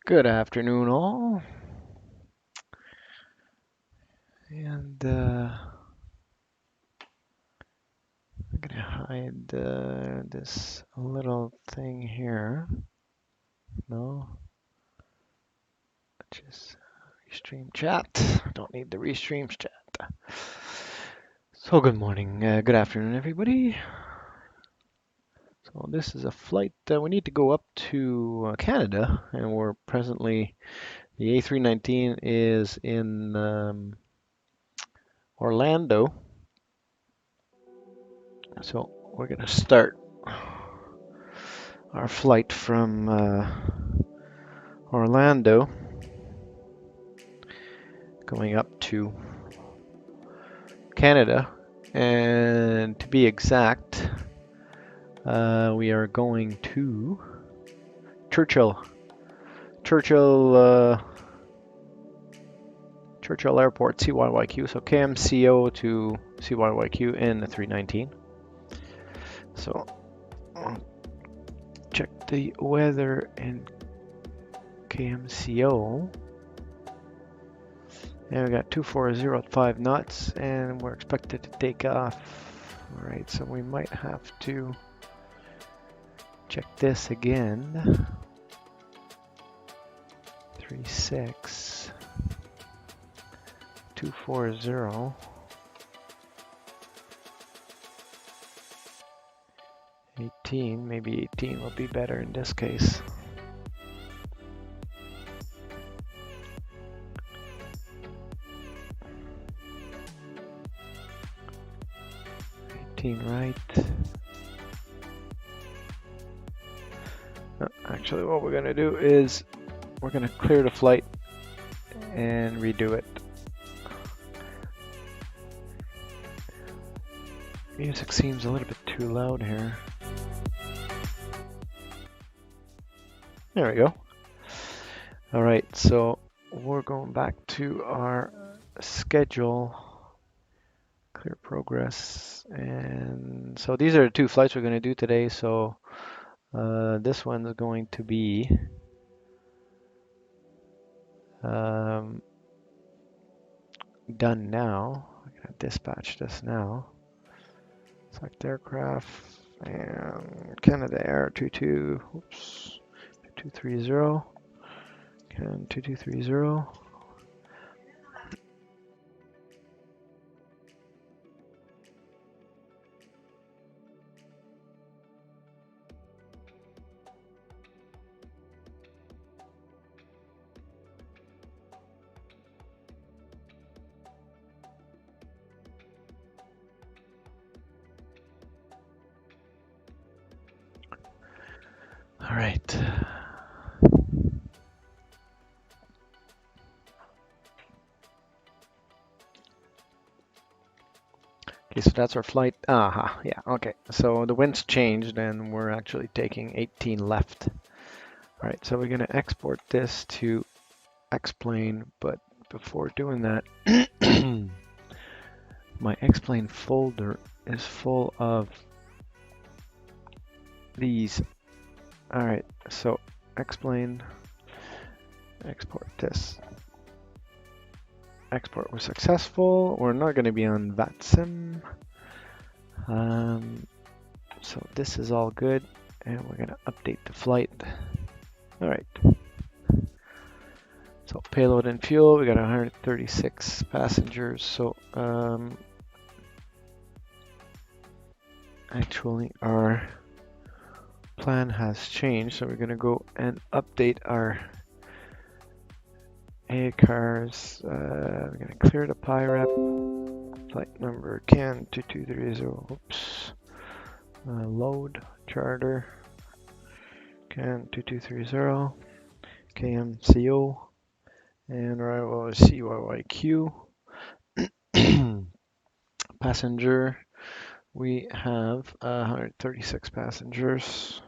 Good afternoon, all. And I'm gonna hide this little thing here. No, just restream chat. Don't need the restream chat. So good morning, good afternoon, everybody. So this is a flight. We need to go up to Canada, and we're presently the A319 is in Orlando. So we're gonna start our flight from Orlando, going up to Canada, and to be exact, we are going to Churchill, Churchill, Churchill Airport, Cyyq. So Kmco to Cyyq in the 319. So I'll check the weather in Kmco. And we got 240 at 5 knots, and we're expected to take off. All right, so we might have to check this again. 36 240 18. Maybe 18 will be better in this case. Right. Actually, what we're going to do is we're going to clear the flight and redo it. Music seems a little bit too loud here. There we go. All right, so we're going back to our schedule. Clear progress. And so these are the two flights we're going to do today. So this one's going to be done now. I'm going to dispatch this now. Select aircraft and Canada Air 2230. Can 2230. All right. Okay, so that's our flight. Aha, yeah, okay. So the wind's changed and we're actually taking 18 left. All right, so we're gonna export this to Xplane, but before doing that, my Xplane folder is full of these. All right, so Xplane, export this. Export was successful. We're not going to be on VATSIM. So this is all good, and we're going to update the flight. All right. So payload and fuel, we got 136 passengers. So actually our plan has changed. So we're going to go and update our ACARS. We're going to clear the PIREP. Flight number CAN 2230. Oops. Load charter. CAN 2230. Kmco. And arrival is Cyyq. Passenger. We have 136 passengers.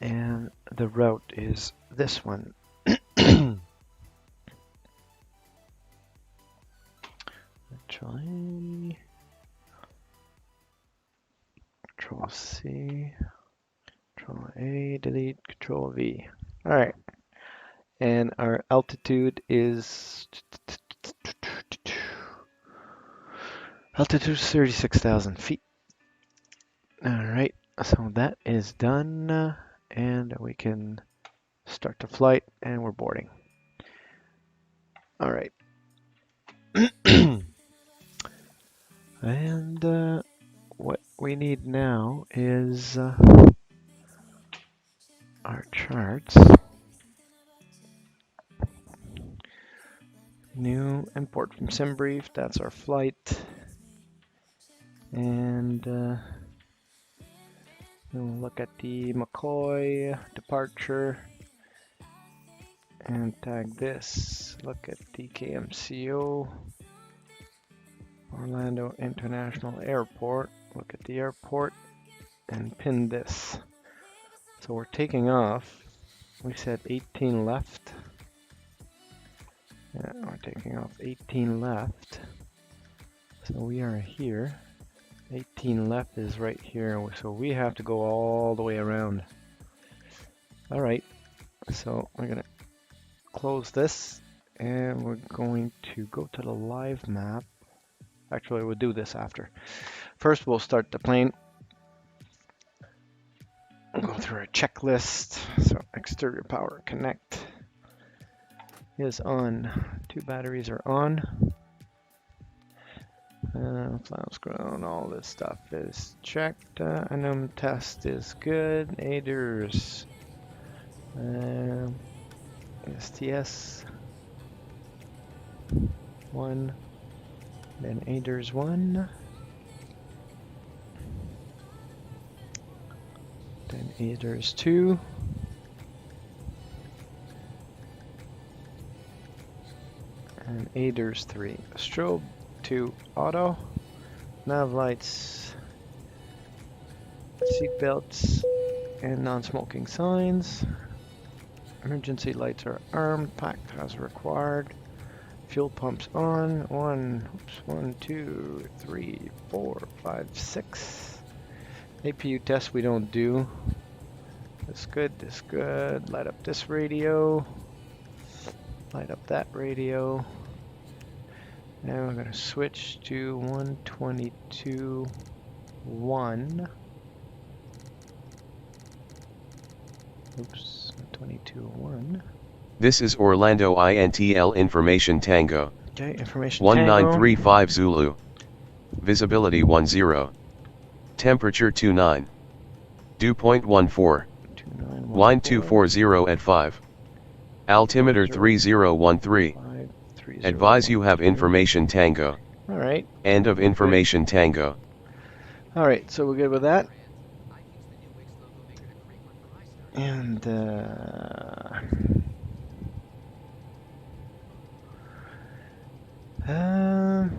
And the route is this one. Actually, Control C, Control A, delete, Control V. All right. And our altitude is 36,000 feet. All right, so that is done, and we can start the flight, and we're boarding. All right. And what we need now is our charts. New import from SimBrief, that's our flight. And we'll look at the McCoy departure and tag this. Look at the Kmco, Orlando International Airport. Look at the airport and pin this. So we're taking off. We said 18 left. Yeah, we're taking off 18 left. So we are here. 18 left is right here, so we have to go all the way around. All right, so we're gonna close this and we're going to go to the live map. Actually, we'll do this after. First, we'll start the plane. We'll go through our checklist. So exterior power connect is on. 2 batteries are on. Flaps ground, all this stuff is checked. Anum test is good. Aiders. STS 1. Then Aiders 1. Then Aiders 2. And Aiders 3. Strobe 2 auto. Nav lights, seat belts, and non-smoking signs. Emergency lights are armed, packed as required. Fuel pumps on. 1, 2, 3, 4, 5, 6. APU test we don't do. That's good, that's good. Light up this radio. Light up that radio. Now we're going to switch to 122.1. Oops, 122.1. This is Orlando INTL Information Tango. Okay, information 1935 Zulu. Visibility 10. Temperature 29. Dew point 14. Wind 240 at 5. Altimeter 3013. Advise you have information Tango. All right. End of information Tango. All right, so we're good with that. And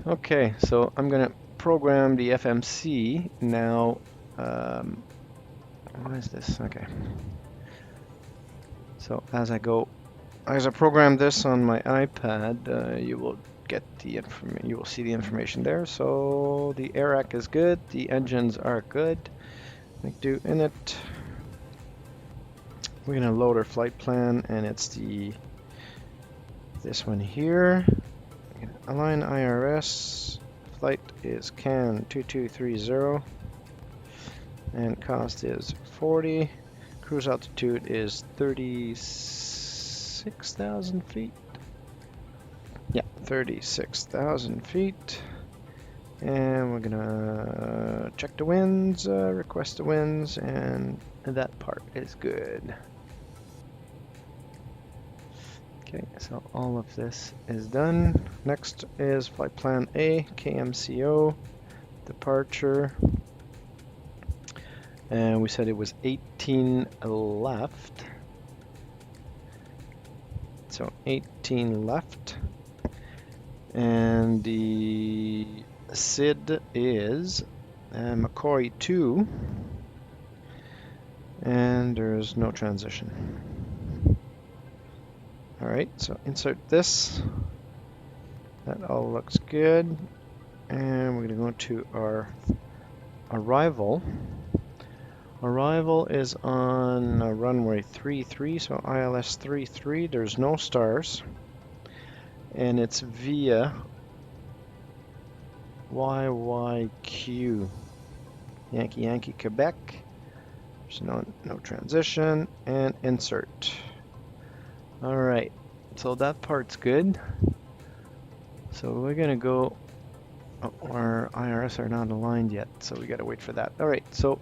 okay, so I'm gonna program the FMC now. What is this? Okay. So as I program this on my iPad, you will get the information. You will see the information there. So the AIRAC is good. The engines are good. Make do init. We're gonna load our flight plan, and it's this one here. Align IRS. Flight is CAN 2230, and cost is 40. Cruise altitude is 36,000 feet. Yeah, 36,000 feet. And we're gonna check the winds, request the winds, and that part is good. Okay, so all of this is done. Next is flight plan A, Kmco, departure. And we said it was 18 left. So 18 left. And the SID is McCoy 2. And there's no transition. Alright, so insert this. That all looks good. And we're going to go to our arrival. Arrival is on runway 33, so ILS 33. There's no stars. And it's via YYQ, Yankee Yankee Quebec. There's no transition, and insert. All right, so that part's good. So we're gonna go, oh, our IRS are not aligned yet, so we gotta wait for that. All right, so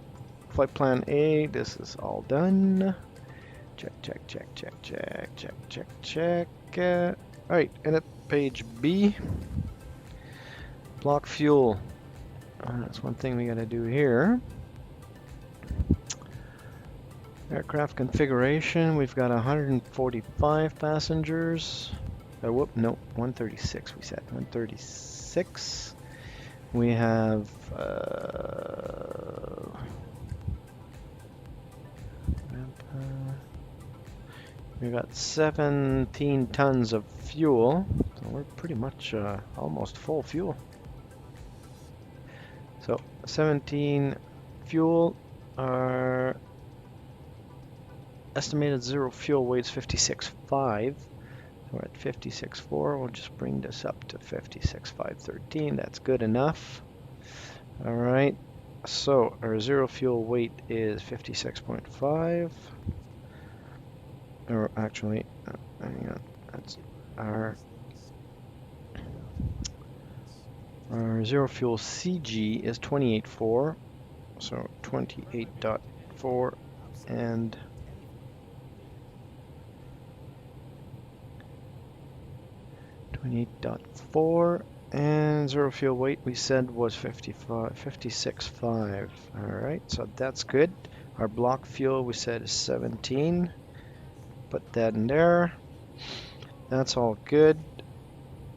flight plan A, this is all done. Check, check, check, check, check, check, check, check. All right, and at page B, block fuel. That's one thing we gotta do here. Aircraft configuration, we've got 145 passengers. Whoop, no, 136 we said, 136. We have, we got 17 tons of fuel, so we're pretty much almost full fuel. So 17 fuel, our estimated zero fuel weight is 56.5. We're at 56.4. We'll just bring this up to 56.513. That's good enough. All right. So our zero fuel weight is 56.5. Or actually, hang on. That's our zero fuel CG is 28.4. So 28.4 and 28.4, and zero fuel weight we said was 56.5. All right, so that's good. Our block fuel we said is 17. Put that in there. That's all good.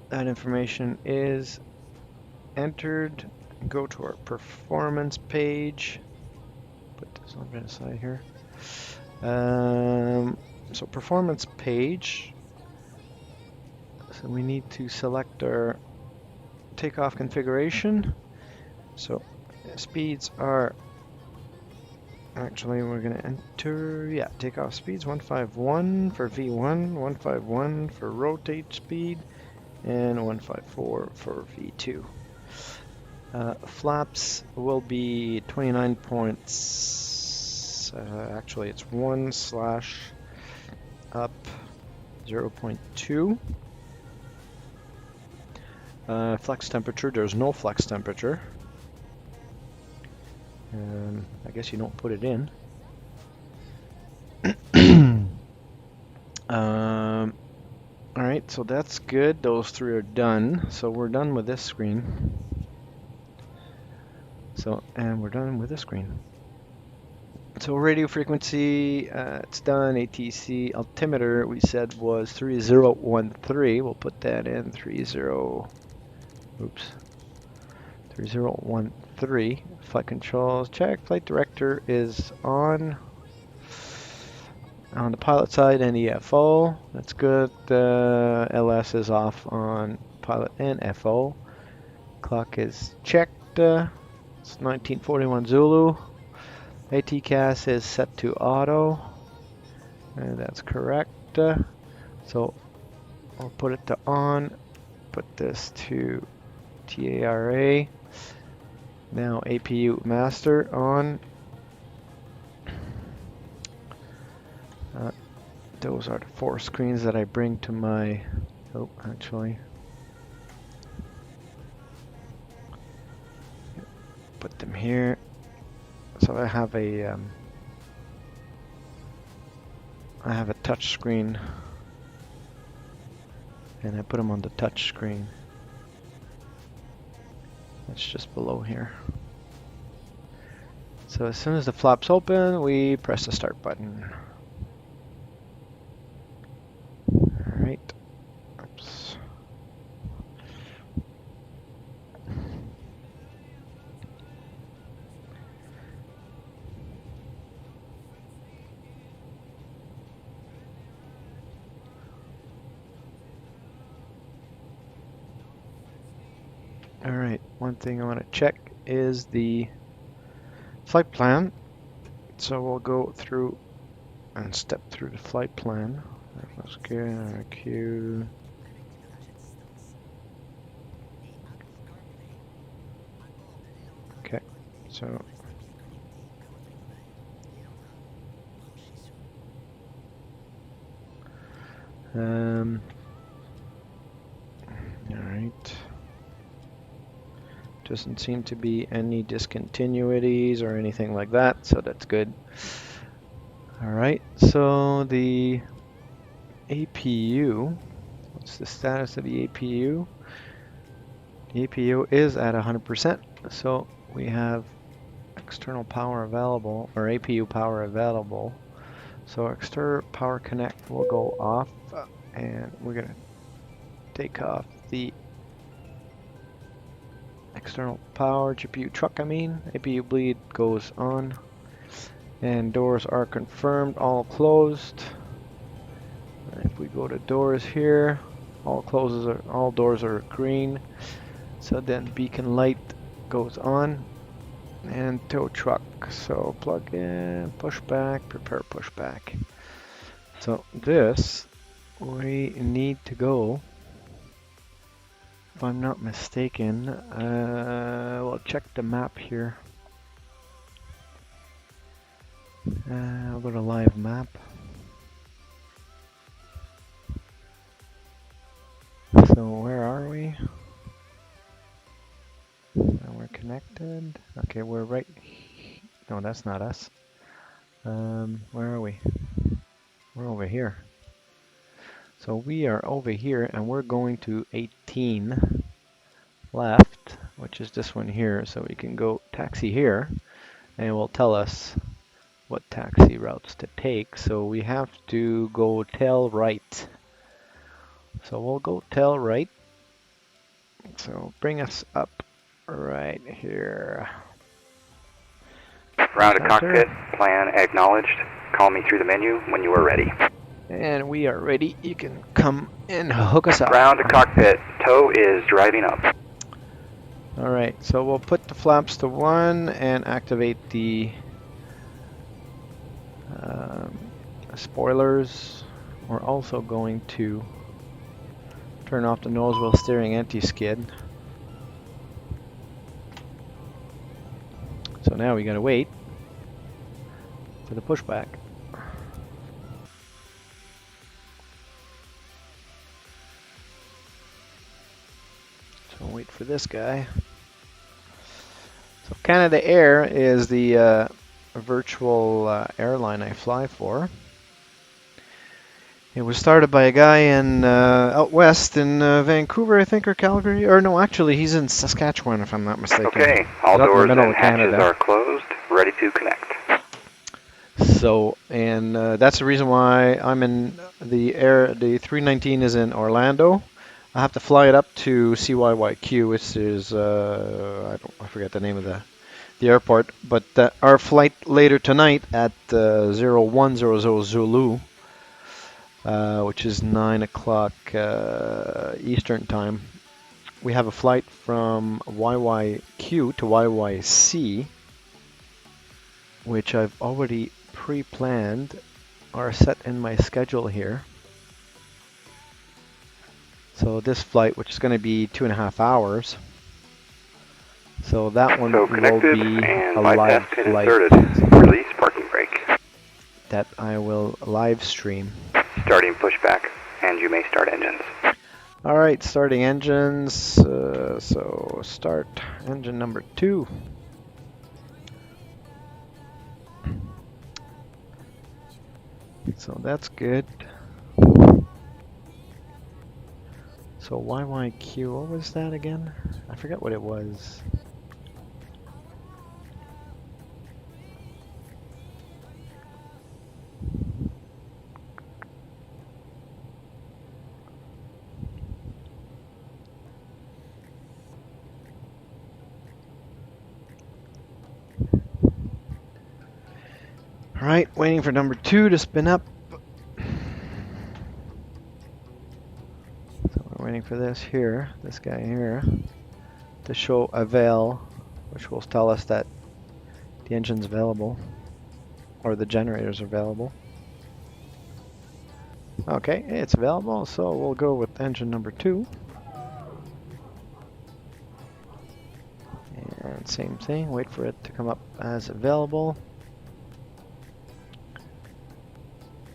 That information is entered. Go to our performance page. Put this on the side here. So performance page. So we need to select our takeoff configuration. So speeds are, actually we're going to enter, yeah, takeoff speeds 151 for V1, 151 for rotate speed, and 154 for V2. Flaps will be 29 points, actually it's 1/up 0.2. Flex temperature, there's no flex temperature. I guess you don't put it in. Alright, so that's good. Those three are done. So we're done with this screen. And we're done with this screen. So radio frequency, it's done. ATC altimeter we said was 3013. We'll put that in 3013. Flight controls check. Flight director is on the pilot side and EFO. That's good. LS is off on pilot and FO. Clock is checked. It's 1941 Zulu. ATCAS is set to auto, and that's correct. So I'll put it to on. Put this to TARA. Now APU master on. Those are the 4 screens that I bring to my, oh, actually, put them here. So I have a touch screen, and I put them on the touch screen. That's just below here. So as soon as the flaps open, we press the start button. Alright. Oops. Alright, one thing I want to check is the flight plan. so we'll go through and step through the flight plan. Let's get our Q. Okay, so all right. Doesn't seem to be any discontinuities or anything like that, so that's good. All right, so the APU, what's the status of the APU? The APU is at 100%, so we have external power available, or APU power available. So external power connect will go off, and we're gonna take off the external power GPU truck, APU bleed goes on, and doors are confirmed, all closed. If we go to doors here, all doors are green. So then beacon light goes on, and tow truck. So plug in, push back, prepare push back. So this, we need to go, if I'm not mistaken, we'll check the map here. I'll go to live map. So where are we? We're connected. Okay, we're right. No, that's not us. Where are we? We're over here. So we are over here, and we're going to 18 left, which is this one here. So we can go taxi here, and it will tell us what taxi routes to take. So we have to go tail right. So we'll go tail right. So bring us up right here. Round to cockpit, plan acknowledged. Call me through the menu when you are ready. And we are ready. You can come and hook us up. Round to cockpit, tow is driving up. Alright, so we'll put the flaps to 1 and activate the spoilers. We're also going to turn off the nose wheel steering anti-skid. So now we gotta wait for the pushback. So wait for this guy. So Canada Air is the virtual airline I fly for. It was started by a guy in out west in Vancouver, I think, or Calgary. Or no, actually, he's in Saskatchewan, if I'm not mistaken. Okay, all doors and hatches are closed, ready to connect. So, and that's the reason why I'm in the air. The 319 is in Orlando. I have to fly it up to Cyyq, which is I forget the name of the airport. But our flight later tonight at 0100 Zulu, which is 9 o'clock Eastern time. We have a flight from Cyyq to Cyyc, which I've already pre-planned or set in my schedule here. So this flight, which is going to be 2.5 hours, so that one will be a live flight. Release parking brake. That I will live stream. Starting pushback, and you may start engines. All right, starting engines. So start engine number 2. So that's good. So Cyyq, what was that again? I forget what it was. All right, waiting for number 2 to spin up. So we're waiting for this guy here, to show avail, which will tell us that the engine's available. or the generator's available. Okay, it's available, so we'll go with engine number 2. And same thing, wait for it to come up as available.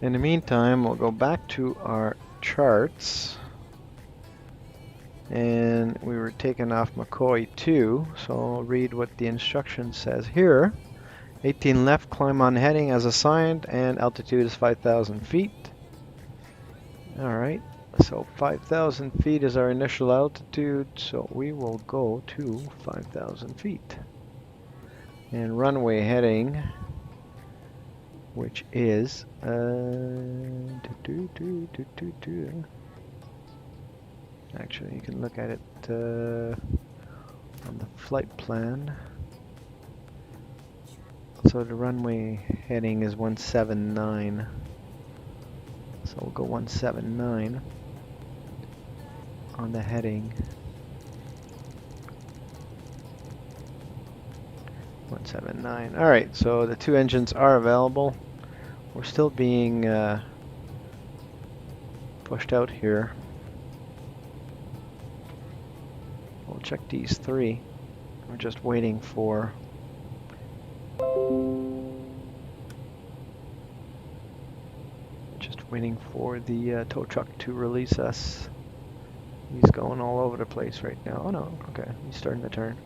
In the meantime, we'll go back to our charts. And we were taken off McCoy 2, so I'll read what the instruction says here. 18 left, climb on heading as assigned, and altitude is 5,000 feet. Alright, so 5,000 feet is our initial altitude, so we will go to 5,000 feet. And runway heading, which is actually, you can look at it on the flight plan. So the runway heading is 179. So we'll go 179 on the heading. 179. Alright, so the 2 engines are available. We're still being pushed out here. We'll check these 3. We're just waiting for the tow truck to release us. He's going all over the place right now. Oh no, okay, he's starting to turn.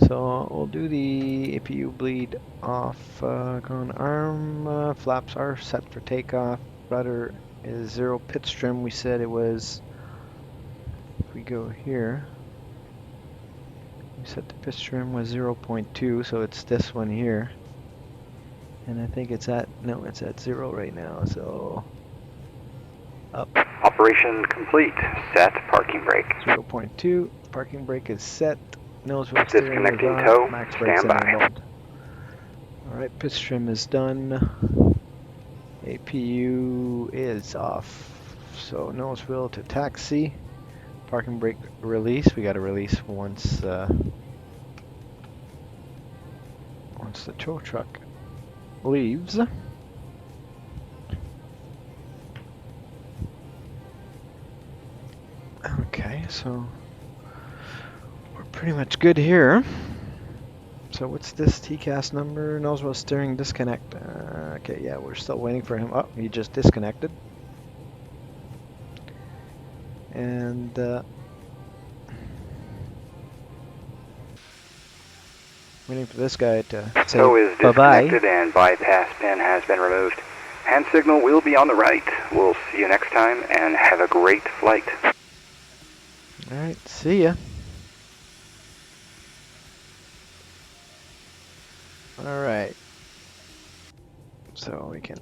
So we'll do the APU bleed off. On arm, flaps are set for takeoff. Rudder is 0 pitch trim. We said it was, if we go here, we said the pitch trim was 0.2, so it's this one here. And I think it's at, no, it's at 0 right now, so up. Operation complete. Set parking brake. 0.2, parking brake is set. Nose wheel steering is Disconnecting on. tow. Max brakes Stand by. enabled. Alright, pitch trim is done. APU is off. So nose wheel to taxi. Parking brake release. We got to release once once the tow truck leaves. Okay, so we're pretty much good here. So what's this TCAS number? Nose wheel steering disconnect. Okay, yeah, we're still waiting for him. Oh, he just disconnected. And waiting for this guy to say Tow is bye-bye. disconnected and bypass pin has been removed. Hand signal will be on the right. We'll see you next time and have a great flight. Alright, see ya. Alright. So we can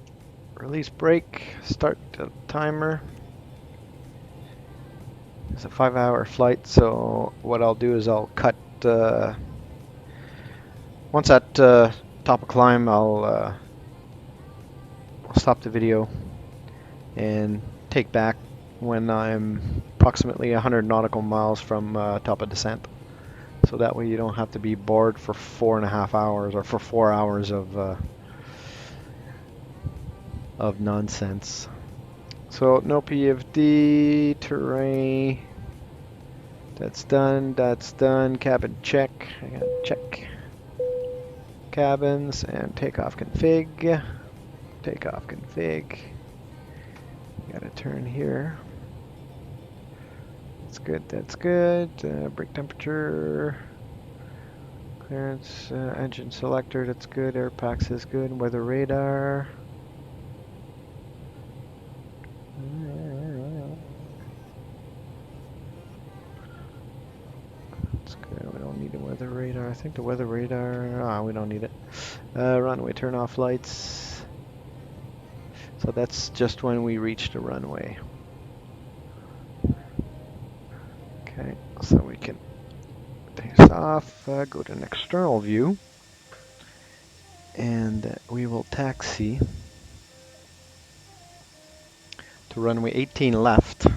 release brake, start the timer. It's a 5-hour flight, so what I'll do is I'll cut, once at top of climb, I'll stop the video and take back when I'm approximately 100 nautical miles from top of descent. So that way you don't have to be bored for 4.5 hours or for 4 hours of nonsense. So no PFD, terrain, that's done, cabin check, I gotta check cabins and takeoff config, gotta turn here, that's good, brake temperature, clearance, engine selector, that's good, air packs is good, weather radar. That's good. We don't need the weather radar. I think the weather radar. We don't need it. Runway turn off lights. So that's just when we reach the runway. Okay, so we can take this off. Go to an external view, and we will taxi to runway 18 left.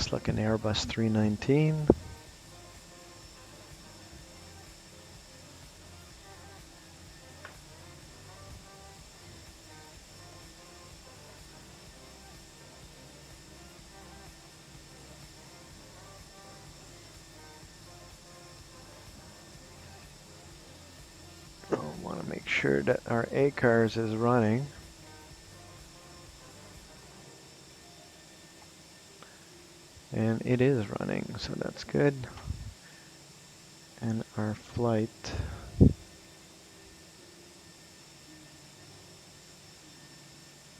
Looks like an Airbus 319. I want to make sure that our ACARS is running. And it is running, so that's good. And our flight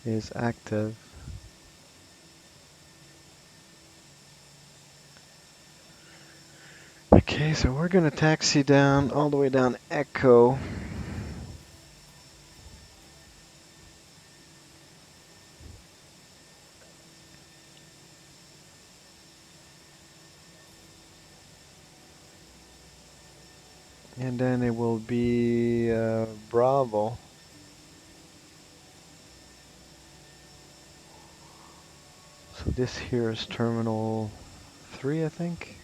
is active. Okay, so we're going to taxi down all the way down Echo. And then it will be Bravo. So this here is Terminal 3, I think.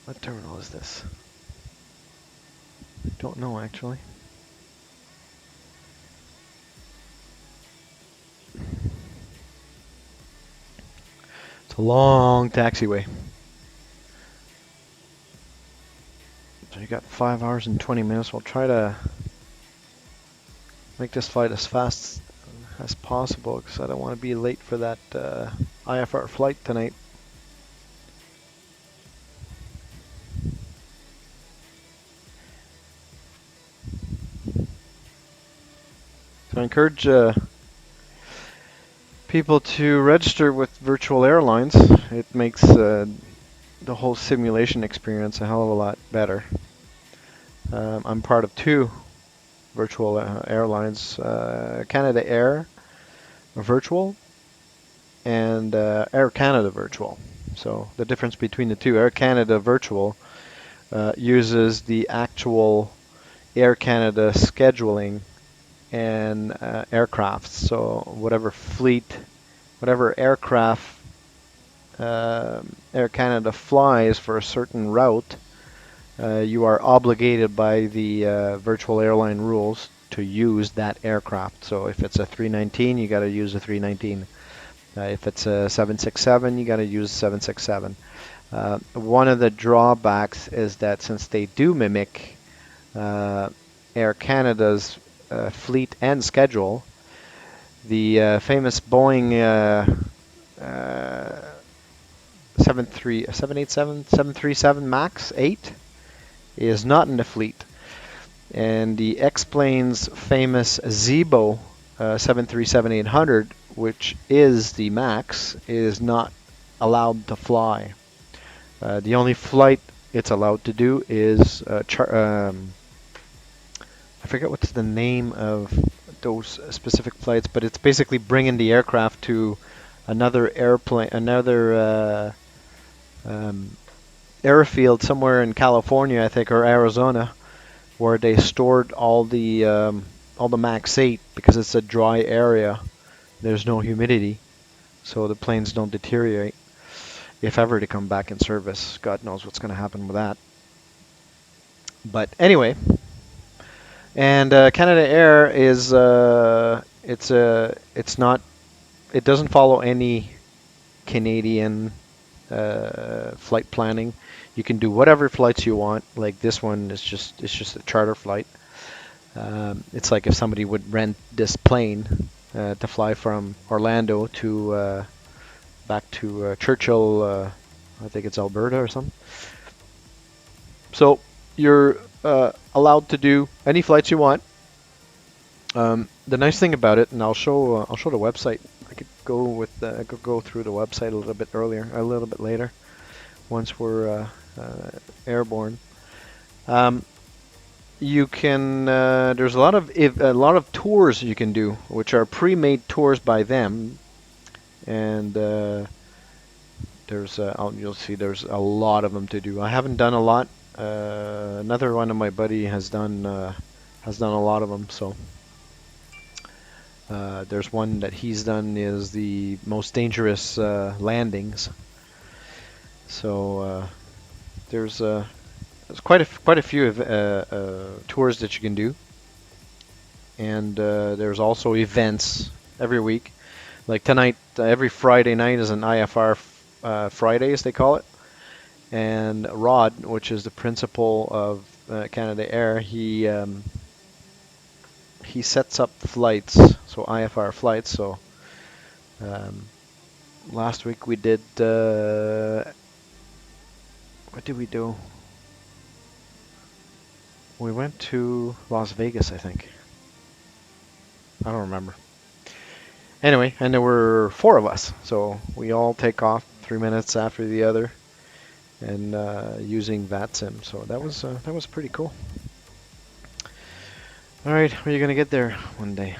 What terminal is this? I don't know, actually. It's a long taxiway. So you got 5 hours and 20 minutes. We'll try to make this flight as fast as possible because I don't want to be late for that IFR flight tonight. So I encourage people to register with virtual airlines. It makes the whole simulation experience a hell of a lot better. I'm part of 2 virtual airlines, Canada Air Virtual and Air Canada Virtual. So the difference between the two, Air Canada Virtual uses the actual Air Canada scheduling and aircraft. So whatever fleet, whatever aircraft Air Canada flies for a certain route, you are obligated by the virtual airline rules to use that aircraft. So if it's a 319, you got to use a 319. If it's a 767, you got to use 767. One of the drawbacks is that since they do mimic Air Canada's fleet and schedule, the famous Boeing 737 MAX 8 is not in the fleet. And the X-Plane's famous Zibo 737-800, which is the MAX, is not allowed to fly. The only flight it's allowed to do is I forget what's the name of those specific flights, but it's basically bringing the aircraft to another airplane, another airfield somewhere in California, I think, or Arizona, where they stored all the Max 8 because it's a dry area. There's no humidity, so the planes don't deteriorate. If ever to come back in service, God knows what's going to happen with that. But anyway, and Canada Air is it's not, it doesn't follow any Canadian flight planning. You can do whatever flights you want. Like this one is just, it's just a charter flight. It's like if somebody would rent this plane to fly from Orlando to back to Churchill, I think it's Alberta or something. So you're allowed to do any flights you want. The nice thing about it, and I'll show the website. I could go with I could go through the website a little bit earlier, a little bit later, once we're airborne. You can there's a lot of tours you can do, which are pre-made tours by them, and you'll see there's a lot of them to do. I haven't done a lot. Another one of my buddy has done a lot of them. So There's one that he's done is the most dangerous landings. So there's quite a few tours that you can do, and there's also events every week. Like tonight, every Friday night is an IFR Friday, as they call it. And Rod, which is the principal of Canada Air, he sets up flights, so IFR flights. So um, last week we did what did we do? We went to Las Vegas, I think. I don't remember. Anyway, and there were four of us, so we all take off 3 minutes after the other, and using VATSIM. So that was pretty cool. All right, are you gonna get there one day?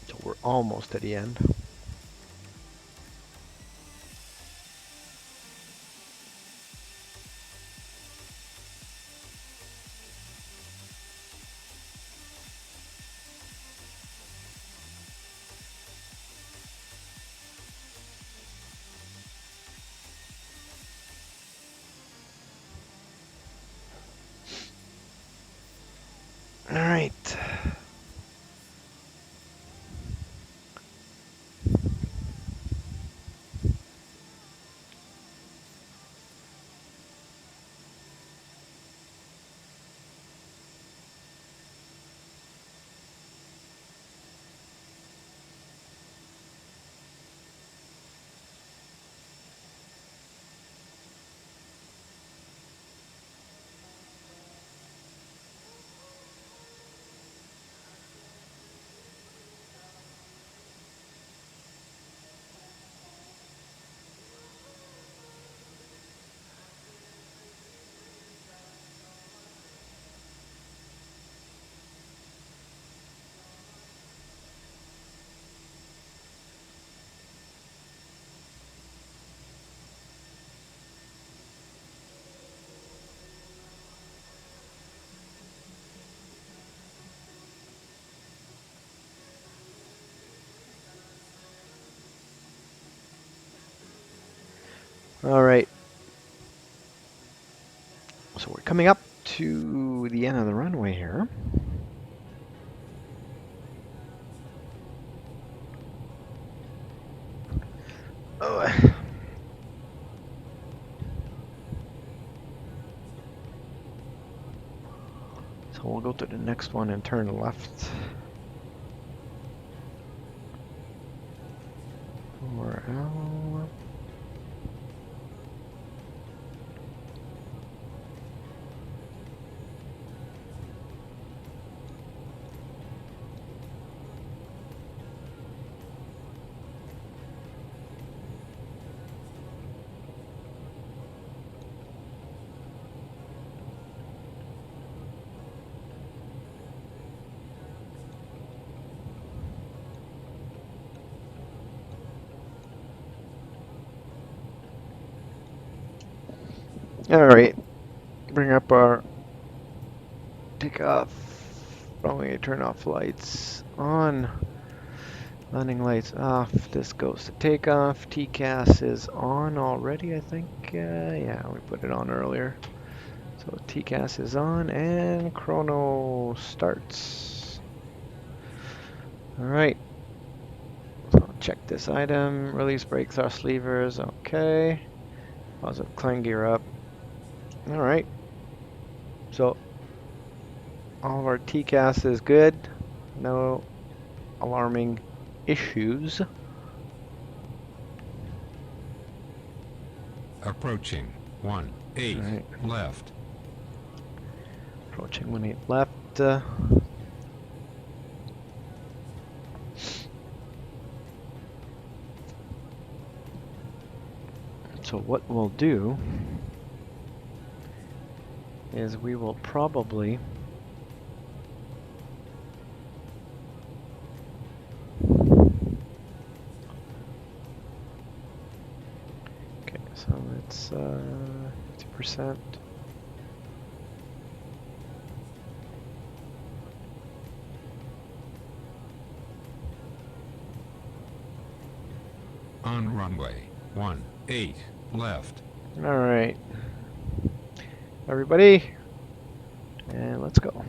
So we're almost at the end. All right. All right. So we're coming up to the end of the runway here. Oh. So we'll go to the next one and turn left. Or out. All right. Bring up our takeoff. Runway turn off lights on. Landing lights off. This goes to takeoff. TCAS is on already, I think. Yeah, we put it on earlier. So TCAS is on and chrono starts. All right. So check this item. Release brake thrust levers. Okay. Positive climb gear up. All right. So all of our TCAS is good. No alarming issues. Approaching 18 right. left. Approaching 18 left. So what we'll do is we will probably okay, so it's 50%. On runway 18 left. All right, everybody, and let's go.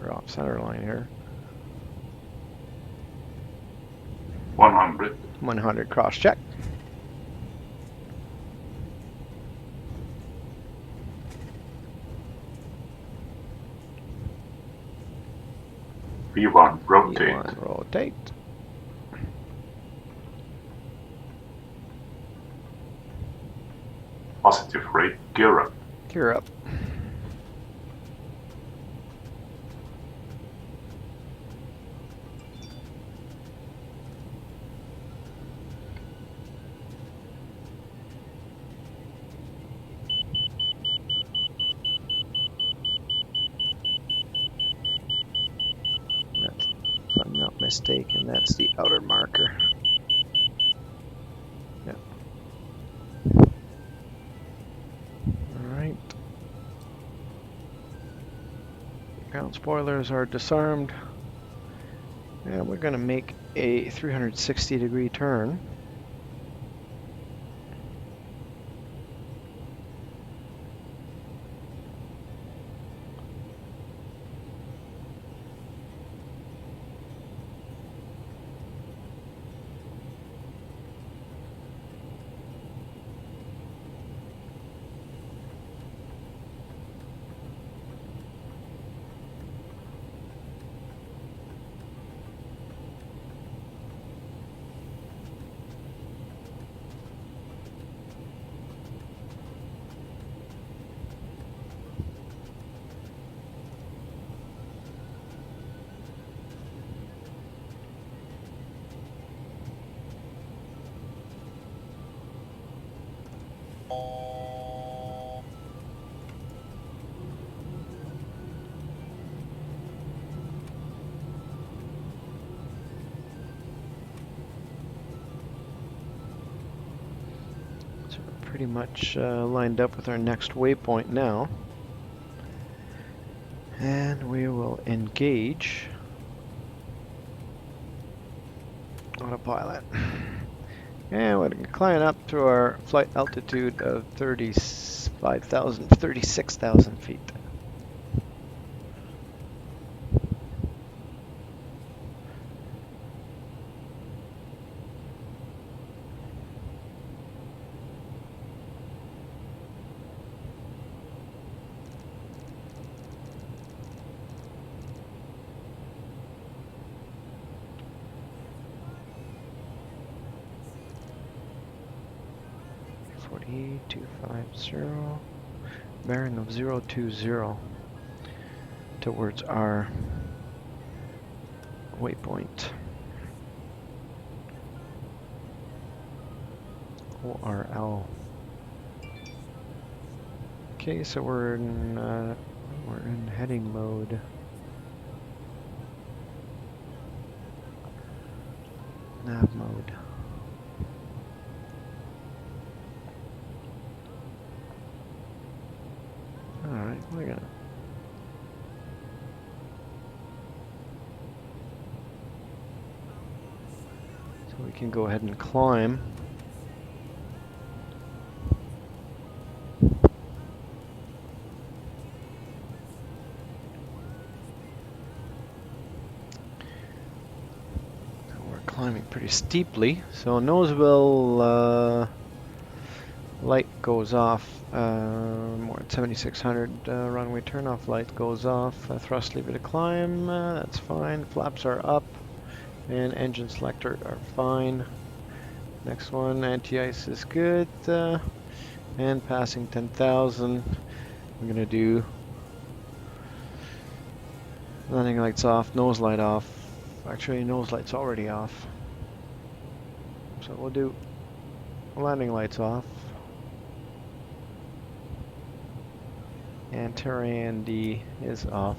We're off center line here. 100. 100 cross check. V1, rotate. V1, rotate. Positive rate, gear up. Gear up. That's, if I'm not mistaken, that's the outer marker. Yep. All right. Ground spoilers are disarmed. And we're going to make a 360-degree turn. So we're pretty much lined up with our next waypoint now. And we will engage autopilot. And we're climbing up to our flight altitude of 36,000 feet. E250, bearing of 020 towards our waypoint. ORL. Okay, so we're in heading mode. Nav mode. Alright, we're gonna so we can go ahead and climb. So we're climbing pretty steeply. So Noseville light goes off. More at 7600 runway turnoff light goes off. Thrust lever to climb. That's fine. Flaps are up, and engine selector are fine. Next one, anti-ice is good, and passing 10,000. I'm gonna do landing lights off, nose light off. Actually, nose light's already off. So we'll do landing lights off. And terrain D is off.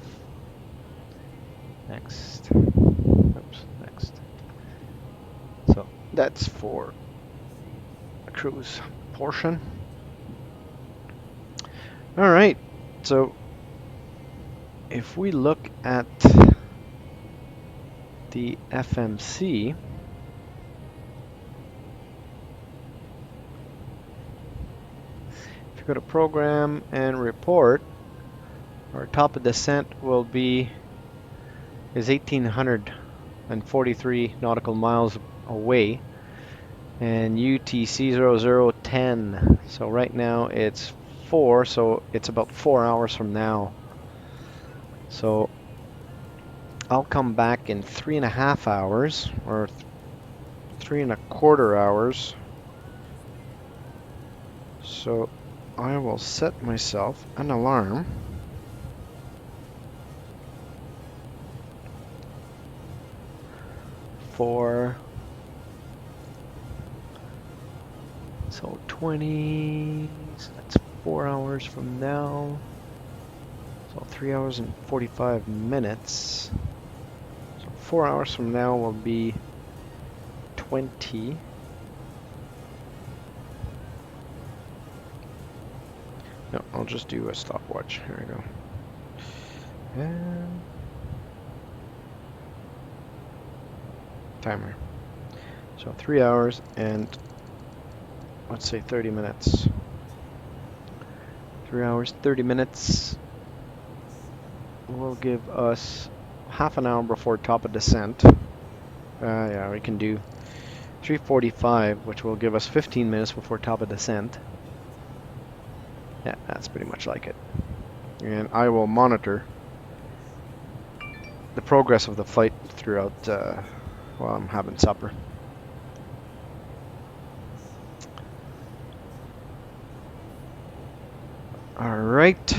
Next. Oops, next. So that's for cruise portion. All right, so if we look at the FMC, if you go to program and report, our top of descent will be is 1,843 nautical miles away, and UTC 0010. So right now it's 4, so it's about 4 hours from now. So I'll come back in 3.5 hours, or 3.25 hours. So I will set myself an alarm for, so 20, so that's 4 hours from now. So 3 hours and 45 minutes. So 4 hours from now will be 20. No, I'll just do a stopwatch. Here we go. And timer. So 3 hours and let's say 30 minutes. 3 hours, 30 minutes will give us half an hour before top of descent. Yeah, we can do 3:45, which will give us 15 minutes before top of descent. Yeah, that's pretty much like it. And I will monitor the progress of the flight throughout while I'm having supper. All right.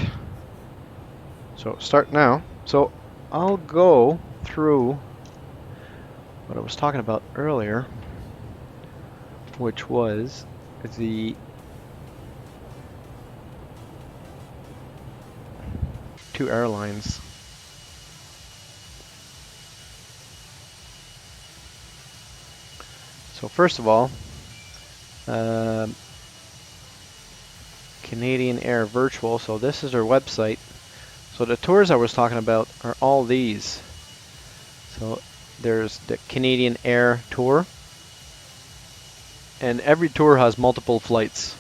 So start now. So I'll go through what I was talking about earlier, which was the two airlines. So first of all, Canadian Air Virtual. So this is their website. So the tours I was talking about are all these. So there's the Canadian Air Tour, and every tour has multiple flights.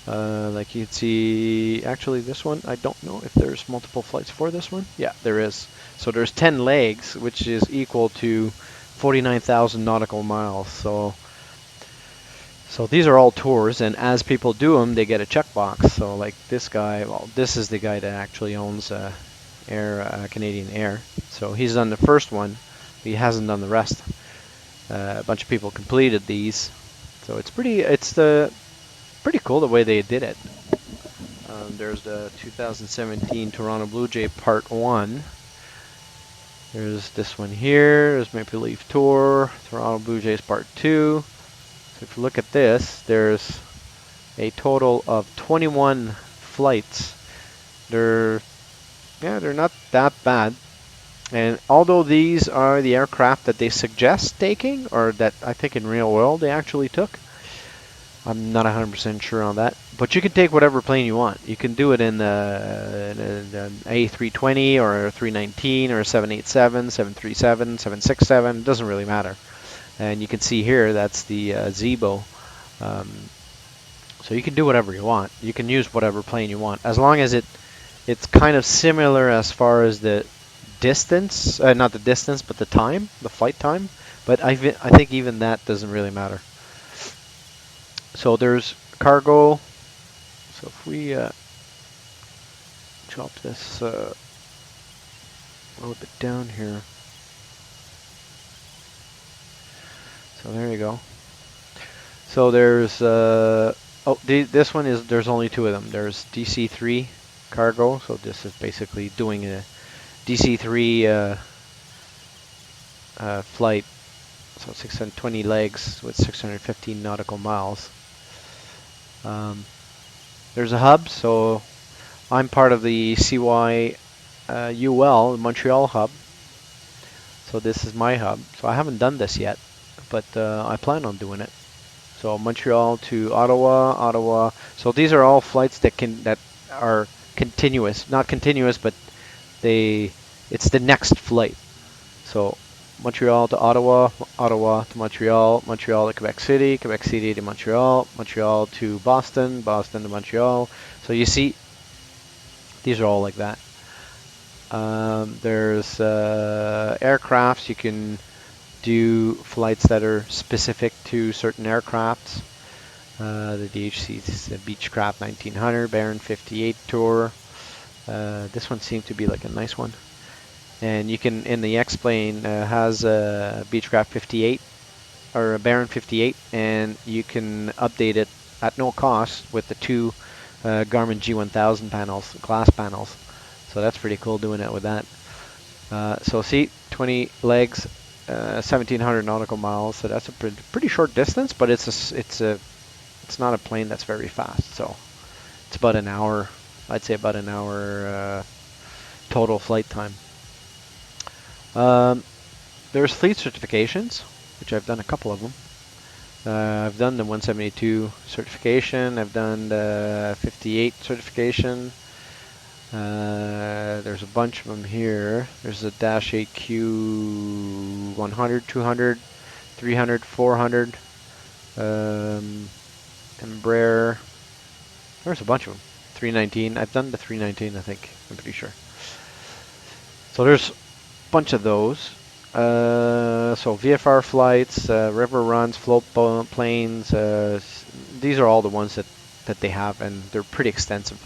Like you can see, actually this one, I don't know if there's multiple flights for this one. Yeah, there is. So there's 10 legs, which is equal to 49,000 nautical miles. So these are all tours, and as people do them, they get a checkbox. So like this guy, well, this is the guy that actually owns Canadian Air. So he's done the first one, but he hasn't done the rest. A bunch of people completed these, so it's pretty cool the way they did it. There's the 2017 Toronto Blue Jay Part 1. There's this one here. There's Maple Leaf Tour, Toronto Blue Jays Part 2. So if you look at this, there's a total of 21 flights. They're not that bad. And although these are the aircraft that they suggest taking, or that I think in real world they actually took, I'm not 100% sure on that. But you can take whatever plane you want. You can do it in an A320 or a 319 or a 787, 737, 767. It doesn't really matter. And you can see here, that's the Zibo. So you can do whatever you want. You can use whatever plane you want, as long as it's kind of similar as far as the distance, not the distance, but the time, the flight time. But I think even that doesn't really matter. So there's cargo. So if we drop this a little bit down here. So there you go. So there's this one is, there's only two of them. There's DC-3 cargo. So this is basically doing a DC-3 flight. So 620 legs with 615 nautical miles. There's a hub. So I'm part of the Cyyq UL Montreal hub. So this is my hub. So I haven't done this yet, but I plan on doing it. So Montreal to Ottawa, Ottawa. So these are all flights that are continuous, not continuous, but it's the next flight. So Montreal to Ottawa, Ottawa to Montreal, Montreal to Quebec City, Quebec City to Montreal, Montreal to Boston, Boston to Montreal. So you see, these are all like that. There's aircrafts. You can do flights that are specific to certain aircrafts. The DHC is a Beechcraft 1900, Baron 58 Tour. This one seemed to be like a nice one. And you can, in the X-Plane, has a Beechcraft 58 or a Baron 58, and you can update it at no cost with the two Garmin G1000 panels, glass panels. So that's pretty cool doing it with that. So see, 20 legs, 1,700 nautical miles. So that's a pretty short distance, but it's not a plane that's very fast. So it's about an hour. I'd say about an hour total flight time. There's fleet certifications, which I've done a couple of them. I've done the 172 certification. I've done the 58 certification. There's a bunch of them here. There's a Dash 8Q 100, 200, 300, 400, Embraer. There's a bunch of them. 319. I've done the 319, I think. I'm pretty sure. So there's a bunch of those. So VFR flights, river runs, float planes. These are all the ones that they have, and they're pretty extensive.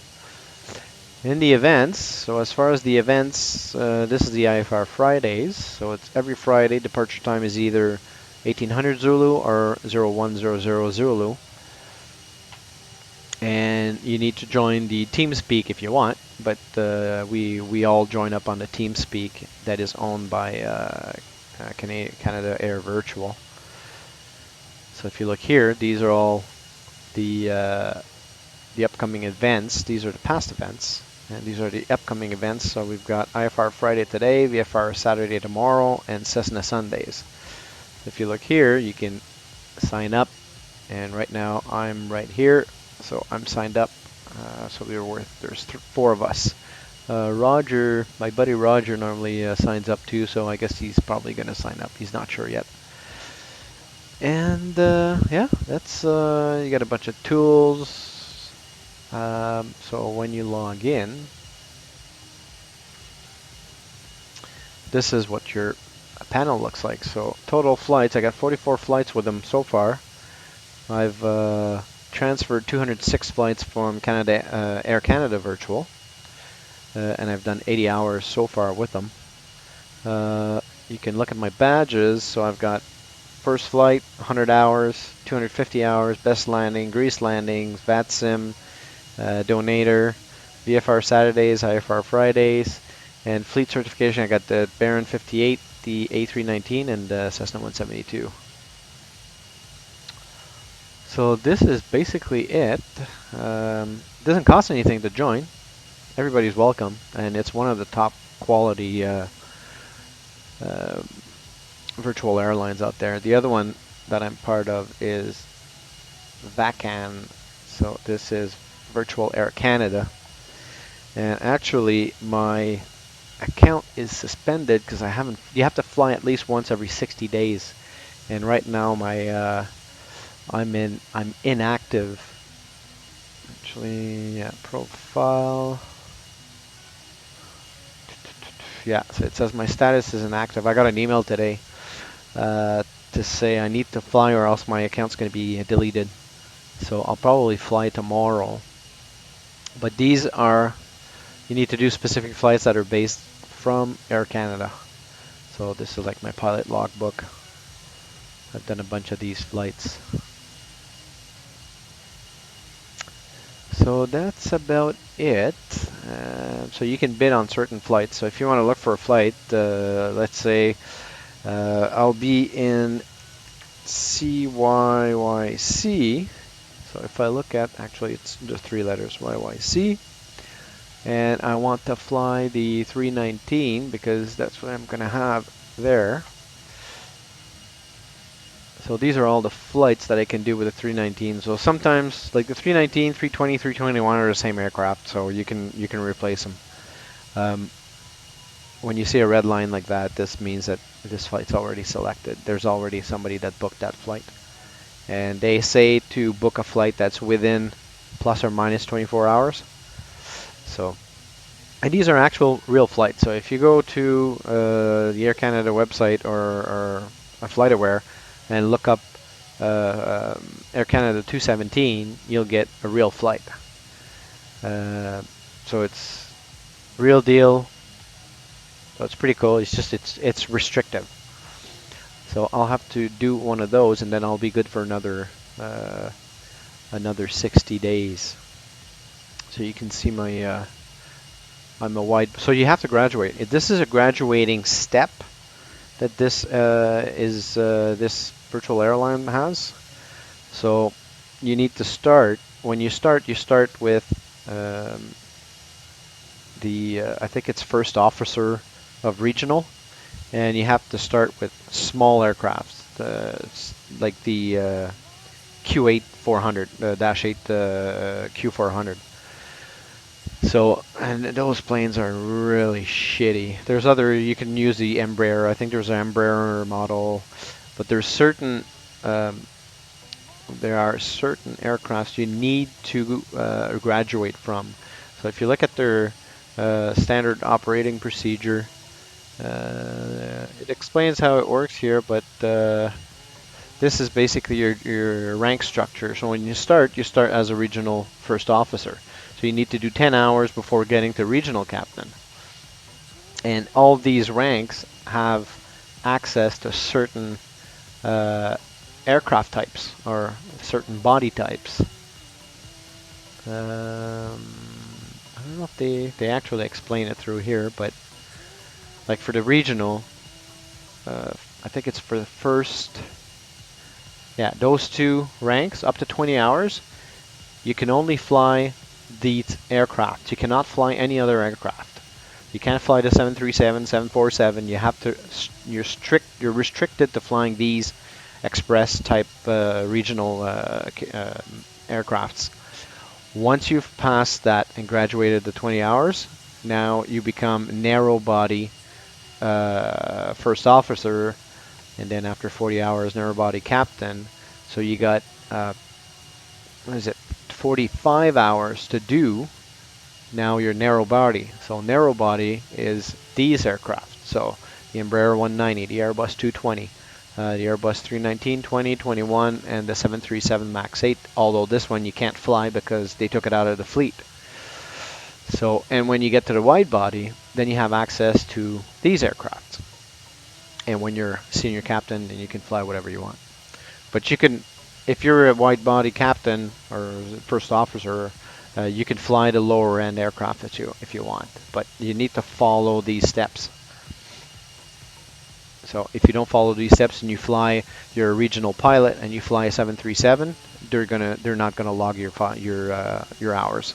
In the events, so as far as the events, this is the IFR Fridays. So it's every Friday. Departure time is either 1800 Zulu or 0100 Zulu. And you need to join the TeamSpeak if you want, but we all join up on the TeamSpeak that is owned by Canada Air Virtual. So if you look here, these are all the upcoming events. These are the past events, and these are the upcoming events. So we've got IFR Friday today, VFR Saturday tomorrow, and Cessna Sundays. If you look here, you can sign up, and right now I'm right here. So I'm signed up. So there's 4 of us. Roger, my buddy Roger normally signs up too, so I guess he's probably going to sign up. He's not sure yet. And yeah, that's you got a bunch of tools. So when you log in, this is what your panel looks like. So total flights, I got 44 flights with them so far. I've transferred 206 flights from Air Canada Virtual, and I've done 80 hours so far with them. You can look at my badges. So I've got first flight, 100 hours, 250 hours, best landing, grease landings, VATSIM, donator, VFR Saturdays, IFR Fridays, and fleet certification. I got the Baron 58, the A319, and the Cessna 172. So this is basically it. Doesn't cost anything to join. Everybody's welcome, and it's one of the top quality virtual airlines out there. The other one that I'm part of is VACAN. So this is Virtual Air Canada. And actually my account is suspended because you have to fly at least once every 60 days. And right now I'm inactive. Actually, yeah, profile. Yeah, so it says my status is inactive. I got an email today to say I need to fly or else my account's going to be deleted. So I'll probably fly tomorrow. But these are, you need to do specific flights that are based from Air Canada. So this is like my pilot logbook. I've done a bunch of these flights. So that's about it. So you can bid on certain flights. So if you want to look for a flight, let's say I'll be in CYYC. So if I look at, actually it's just 3 letters, YYC. And I want to fly the 319 because that's what I'm going to have there. So these are all the flights that I can do with the 319. So sometimes, like the 319, 320, 321 are the same aircraft, so you can replace them. When you see a red line like that, this means that this flight's already selected. There's already somebody that booked that flight. And they say to book a flight that's within plus or minus 24 hours. So, and these are actual real flights. So if you go to the Air Canada website or a FlightAware and look up Air Canada 217, you'll get a real flight. So it's real deal. So it's pretty cool. It's just it's restrictive. So I'll have to do one of those, and then I'll be good for another 60 days. So you can see my I'm a wide. So you have to graduate. This is a graduating step that this this virtual airline has. So you need to start. When you start with I think it's first officer of regional, and you have to start with small aircraft, like the Q8 400, Dash 8 Q400. So, and those planes are really shitty. There's other, you can use the Embraer. I think there's an Embraer model, but there's certain, there are certain aircrafts you need to graduate from. So if you look at their standard operating procedure, it explains how it works here, but this is basically your rank structure. So when you start as a regional first officer. So you need to do 10 hours before getting to regional captain. And all these ranks have access to certain aircraft types or certain body types. I don't know if they actually explain it through here, but like for the regional, I think it's for the first, yeah, those two ranks up to 20 hours, you can only fly these aircraft. You cannot fly any other aircraft. You can't fly the 737, 747. You have to. You're restricted to flying these express type regional aircrafts. Once you've passed that and graduated the 20 hours, now you become narrow body first officer, and then after 40 hours, narrow body captain. So you got what is it? 45 hours to do. Now you're narrow body. So narrow body is these aircraft. So the Embraer 190, the Airbus 220, the Airbus 319, 20, 21, and the 737 MAX 8. Although this one you can't fly because they took it out of the fleet. So, and when you get to the wide body, then you have access to these aircraft. And when you're senior captain, then you can fly whatever you want. But you can, if you're a wide body captain or first officer, you can fly the lower end aircraft if you want, but you need to follow these steps. So if you don't follow these steps and you fly, you're a regional pilot and you fly a 737, they're not gonna log your hours.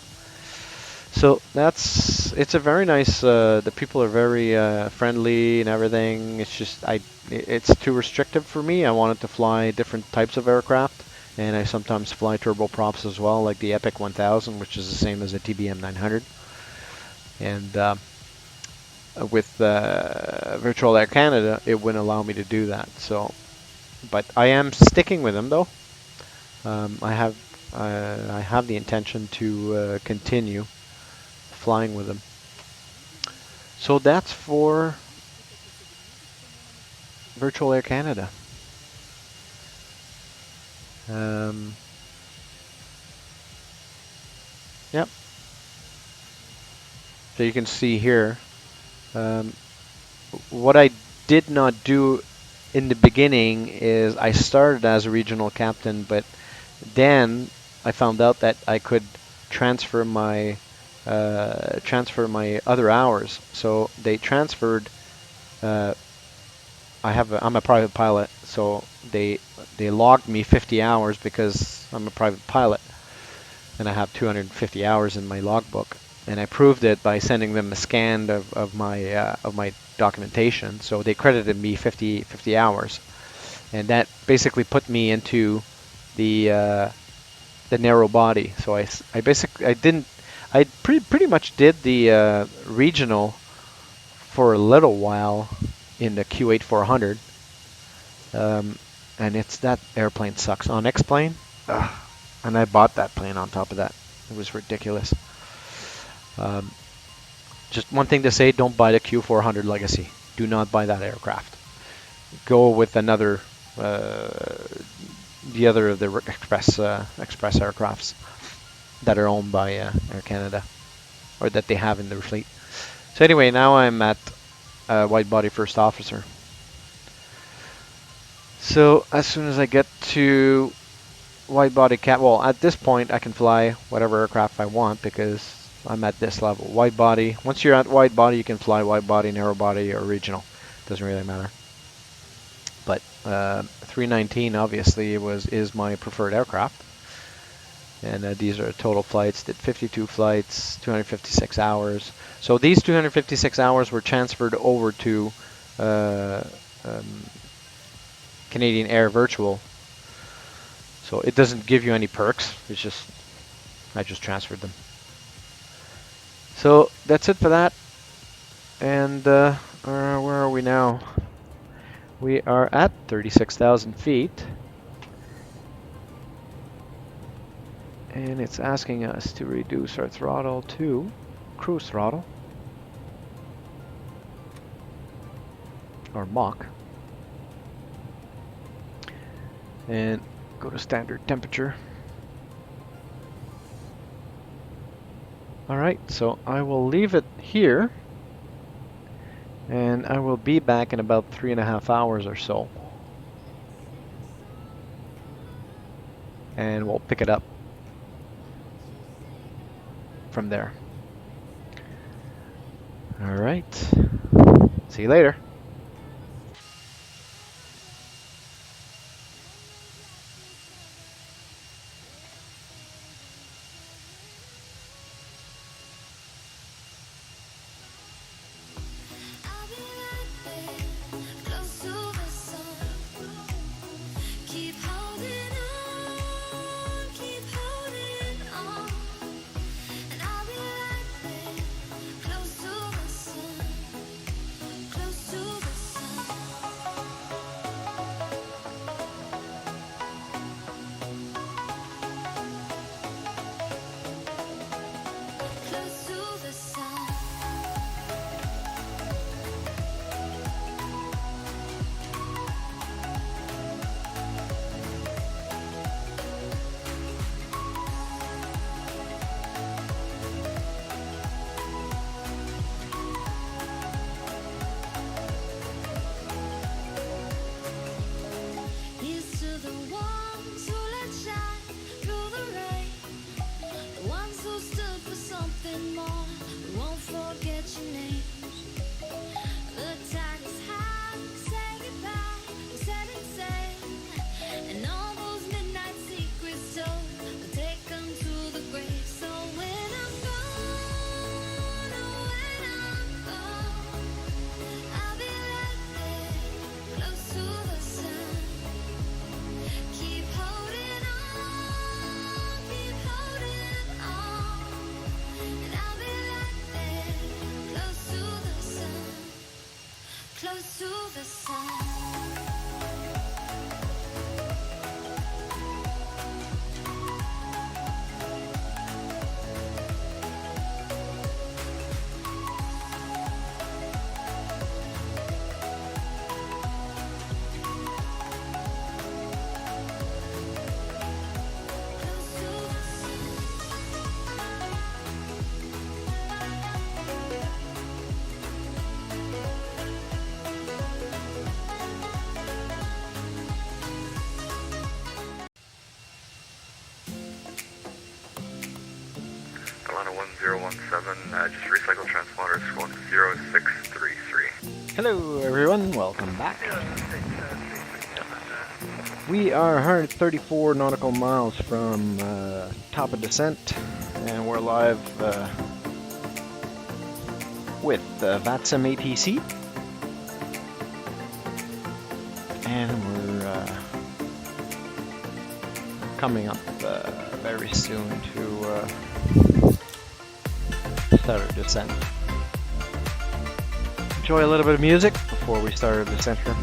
So it's a very nice. The people are very friendly and everything. It's just it's too restrictive for me. I wanted to fly different types of aircraft. And I sometimes fly turboprops as well, like the Epic 1000, which is the same as the TBM 900. And with Virtual Air Canada, it wouldn't allow me to do that. So, but I am sticking with them though. I have the intention to continue flying with them. So that's for Virtual Air Canada. Yep. So you can see here, what I did not do in the beginning is I started as a regional captain, but then I found out that I could transfer my other hours. So they transferred. I'm a private pilot, so they logged me 50 hours because I'm a private pilot, and I have 250 hours in my logbook. And I proved it by sending them a scan of my documentation. So they credited me 50 hours, and that basically put me into the narrow body. So I pretty much did the regional for a little while in the Q8 400, and that airplane sucks. On X-plane, and I bought that plane on top of that. It was ridiculous. Just one thing to say: don't buy the Q400 Legacy. Do not buy that aircraft. Go with another, the other of the express aircrafts that are owned by Air Canada, or that they have in their fleet. So anyway, now I'm at wide body first officer. So as soon as I get to wide body well, at this point I can fly whatever aircraft I want because I'm at this level. Wide body, once you're at wide body, you can fly wide body, narrow body, or regional. Doesn't really matter. But 319 obviously is my preferred aircraft. And these are total flights. Did 52 flights, 256 hours. So these 256 hours were transferred over to Canadian Air Virtual. So it doesn't give you any perks. It's just, I just transferred them. So that's it for that. And where are we now? We are at 36,000 feet. And it's asking us to reduce our throttle to cruise throttle, or Mach, and go to standard temperature. Alright, so I will leave it here, and I will be back in about 3.5 hours or so. And we'll pick it up from there. Alright, see you later. Close to the sun. Atlanta 1017, just recycle transponders, squawk 0633. Hello everyone, welcome back. We are 134 nautical miles from top of descent, and we're live with VATSIM ATC. And we're coming up very soon to start our descent. Enjoy a little bit of music before we start our descent here.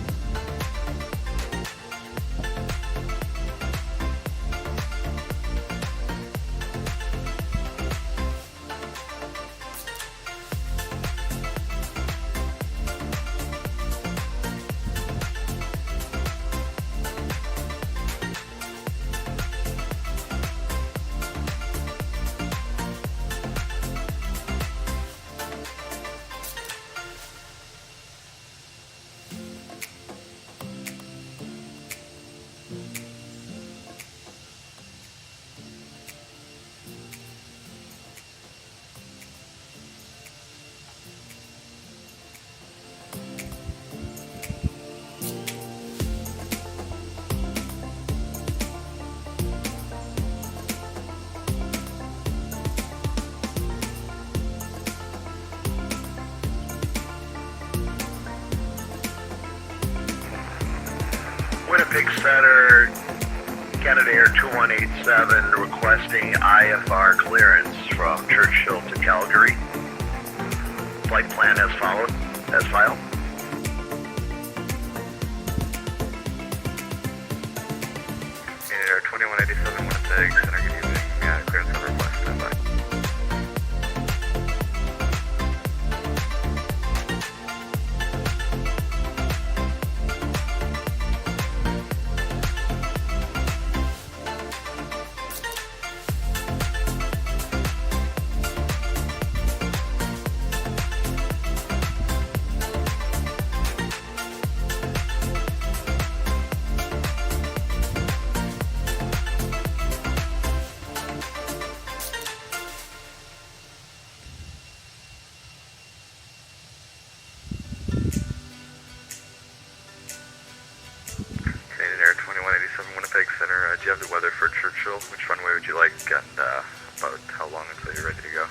Winnipeg Center, Canada Air 2187 requesting IFR clearance from Churchill to Calgary. Flight plan as followed, as filed. Canada Air 2187 Winnipeg Center, good evening. Clearance on request, standby. Canadian Air 2187 Winnipeg Center, do you have the weather for Churchill? Which runway would you like, and about how long until you're ready to go?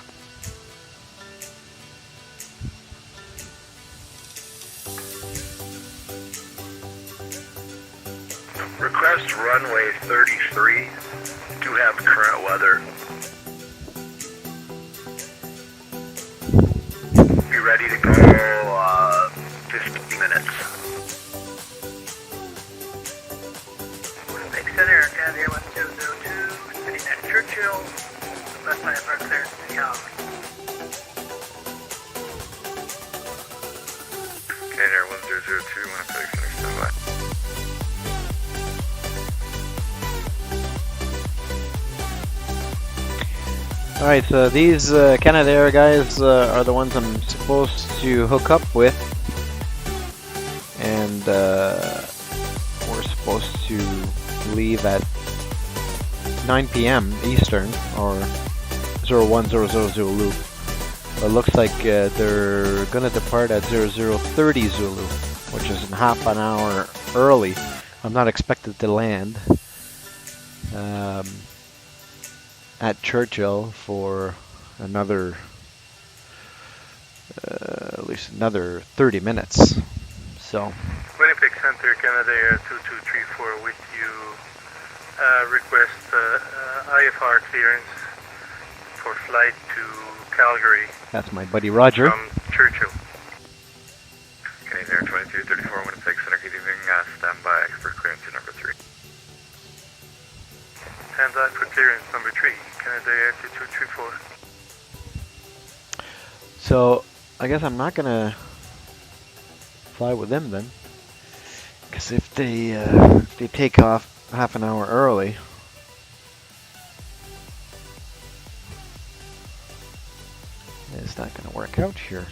Request runway 33. Do have current weather. Be ready to go 50 minutes. Winnipeg Center, Canada Air 1002, sitting at Churchill. Left side of our clearance to Calgary. Canada Air 1002, Winnipeg Center, standby. Alright, so these Canada Air guys are the ones I'm supposed to hook up with. And we're supposed to leave at 9 p.m. Eastern, or 01000 loop. But it looks like they're gonna depart at 0030 Zulu, which is half an hour early. I'm not expected to land at Churchill for another at least another 30 minutes. So Winnipeg Center, Canada Air 2234 with you. Request IFR clearance for flight to Calgary that's my buddy Roger. from Churchill. Canadian Air 2234 Winnipeg Center, good evening. Standby for clearance to number 3. Hands on for clearance number 3, Canada Air 2234. So I guess I'm not gonna fly with them then, because if they take off half an hour early, it's not gonna work out here.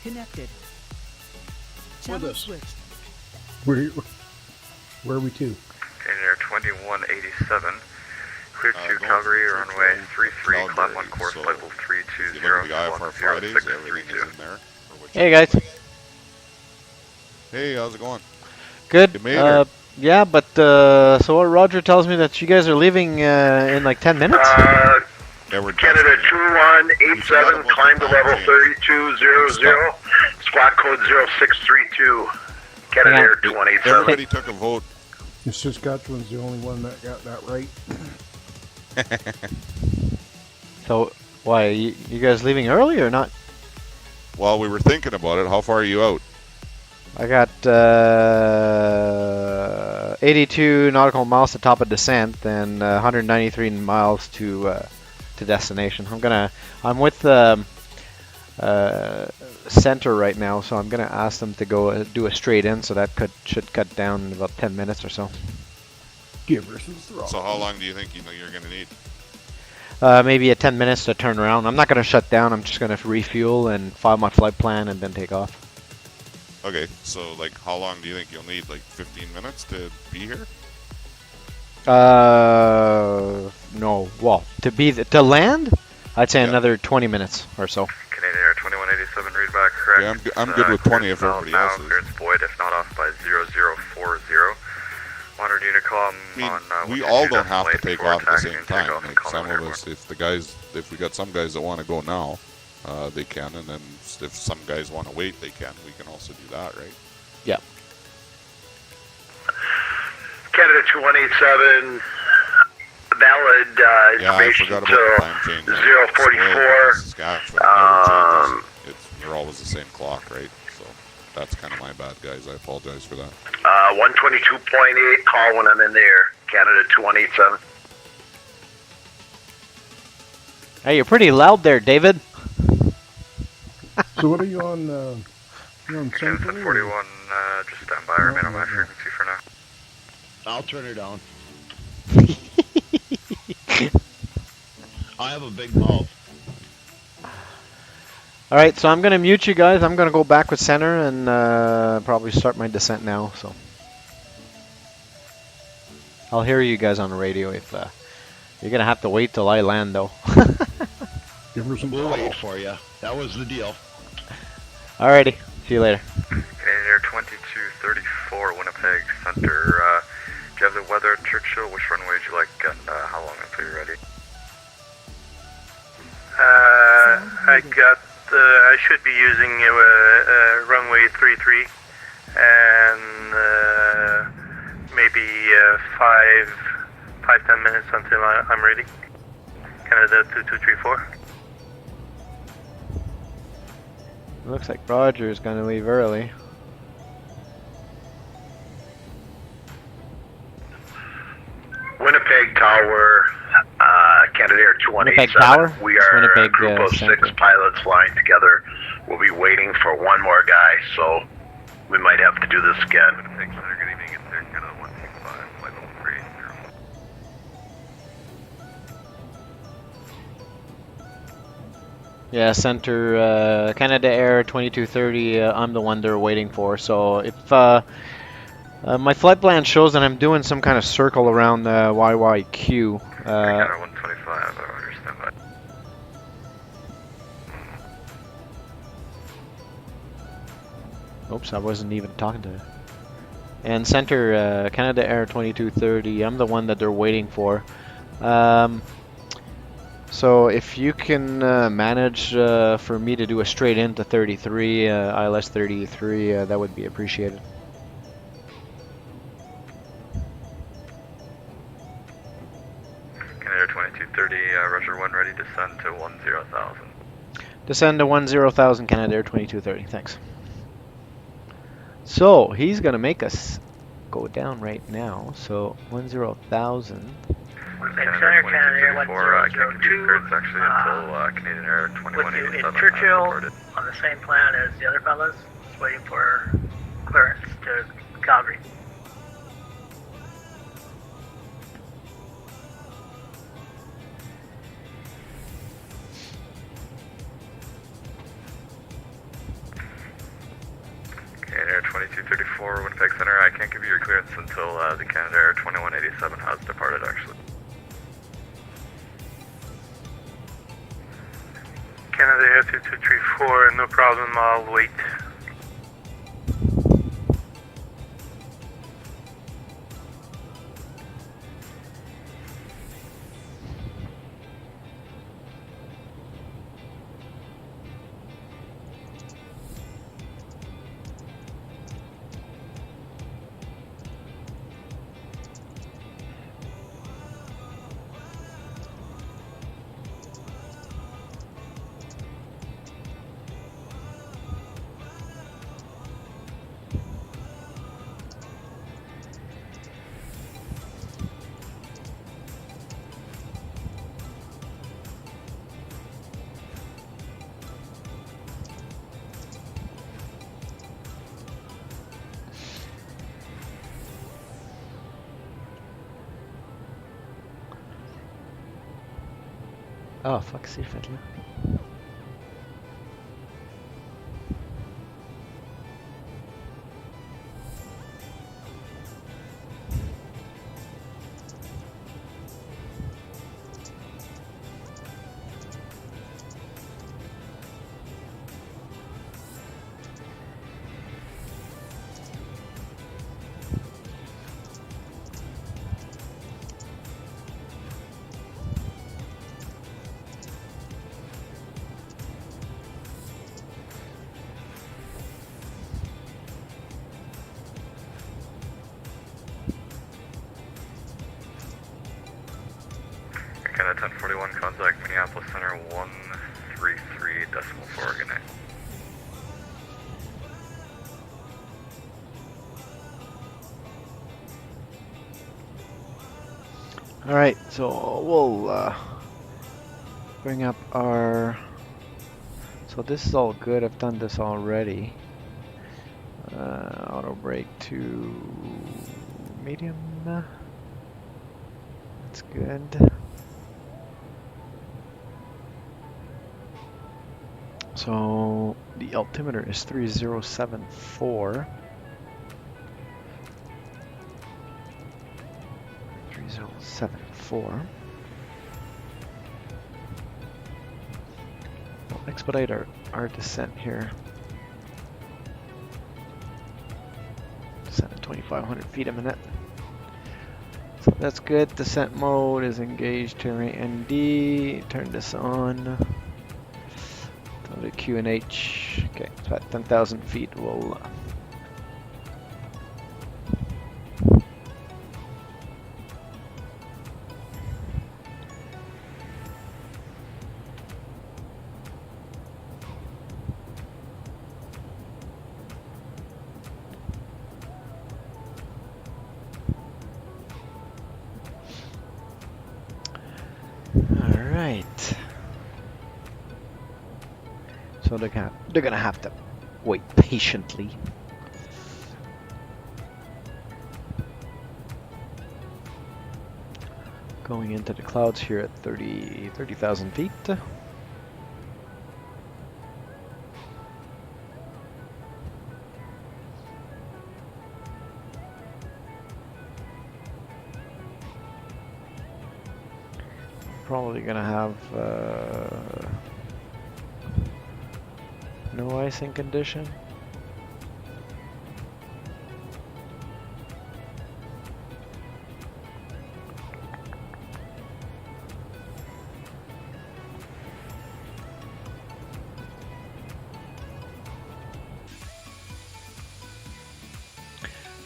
Connected. With Channel us. switched. Where are we to? Canadian Air 2187. Cleared to Going Calgary, from runway Churchill to 33, climb 1 Calgary, course, so flight level if you 320, look at the IFR squawk Fridays, everything is 0632. in there. for what Hey you're guys. doing. Hey, how's it going? Good. You made her. Yeah, but so what Roger tells me that you guys are leaving in like 10 minutes? Yeah, we're Canada testing it. 2187, climb to level 3200, squawk code 0632. Canada Hang on. Air 2187. Everybody took a vote. Saskatchewan's the only one that got that right. So why you guys leaving early or not? Well, we were thinking about it. How far are you out? I got 82 nautical miles to top of descent and 193 miles to destination. I'm with center right now, so I'm gonna ask them to go do a straight in, so that should cut down about 10 minutes or so. Give her some throttle. So how long do you think you're going to need? Maybe 10 minutes to turn around. I'm not gonna shut down. I'm just gonna refuel and file my flight plan and then take off. Okay, so like how long do you think you'll need? Like 15 minutes to be here? No. Well, to land, I'd say Yeah. another 20 minutes or so. Canadian Air 2187, read back correct. Yeah, I'm good with 20 if clearance everybody now, else is. Clearance void, if not off by 0040. Monitored Unicom I mean, on we 122 all don't decimal have to eight take before off at the taxiing same and time. takeoff Like in some Colorado of us, if we got some guys that want to go now, they can, and then if some guys want to wait, they can. We can also do that, right? Yeah. Canada 2187, valid Yeah, I information forgot about the till time change. 044. Saskatchewan never changes. We're always the same clock, right? So that's kind of my bad, guys. I apologize for that. 122.8, call when I'm in the air. Canada 2187. Hey, you're pretty loud there, David. So what are you on? You're on Canada Central? 41, just stand by, remain on my frequency for now. I'll turn her down. I have a big mouth. Alright, so I'm going to mute you guys. I'm going to go back with center and probably start my descent now. So I'll hear you guys on the radio if you're going to have to wait till I land, though. Give her some We'll throttle. wait for you. That was the deal. Alrighty, see you later. Canadian Air 2234, Winnipeg Center. Do you have the weather at Churchill? Which runway would you like and how long until you're ready? I should be using runway 33 and maybe 5-10 minutes until I'm ready. Canada 2234. Looks like Roger is going to leave early. Winnipeg Tower, Canada Air 287. Winnipeg Tower? We It's are Winnipeg, a group of Center. 6 pilots flying together. We'll be waiting for one more guy, so we might have to do this again. Winnipeg Center, good evening. It's Air Canada 165, flight level 380. Yeah, center, Canada Air 2230, I'm the one they're waiting for. So if my flight plan shows that I'm doing some kind of circle around YYQ, Canada 125, I understand that. oops, I wasn't even talking to her. And center, Canada Air 2230, I'm the one that they're waiting for. So if you can manage for me to do a straight into 33, ILS 33, that would be appreciated. Canada 2230, Roger 1, ready to descend to 10,000. Descend to 10,000, Canada Air 2230, thanks. So he's going to make us go down right now. So 10,000. Center, Canada Air 1002. Clearance actually until Canadian Air With you 2187. in Churchill on the same plan as the other fellas, just waiting for clearance to Calgary. 234, Winnipeg Center. I can't give you your clearance until the Canada Air 2187 has departed, actually. Canada Air 2234, no problem, I'll wait. Oh, fuck, see fiddler. Canada 1041, contact Minneapolis Center 133.4, good night. Alright, so we'll bring up our... So this is all good, I've done this already. Auto brake to medium. That's good. So the altimeter is 3074. 3074. We'll expedite our descent here. Descent at 2,500 feet a minute. So that's good. Descent mode is engaged. Turn right ND. Turn this on. Go to Q and H. Okay, so at 10,000 feet we'll Alright. So they're gonna have to wait patiently. Going into the clouds here at 30,000 feet. Probably gonna have no icing condition.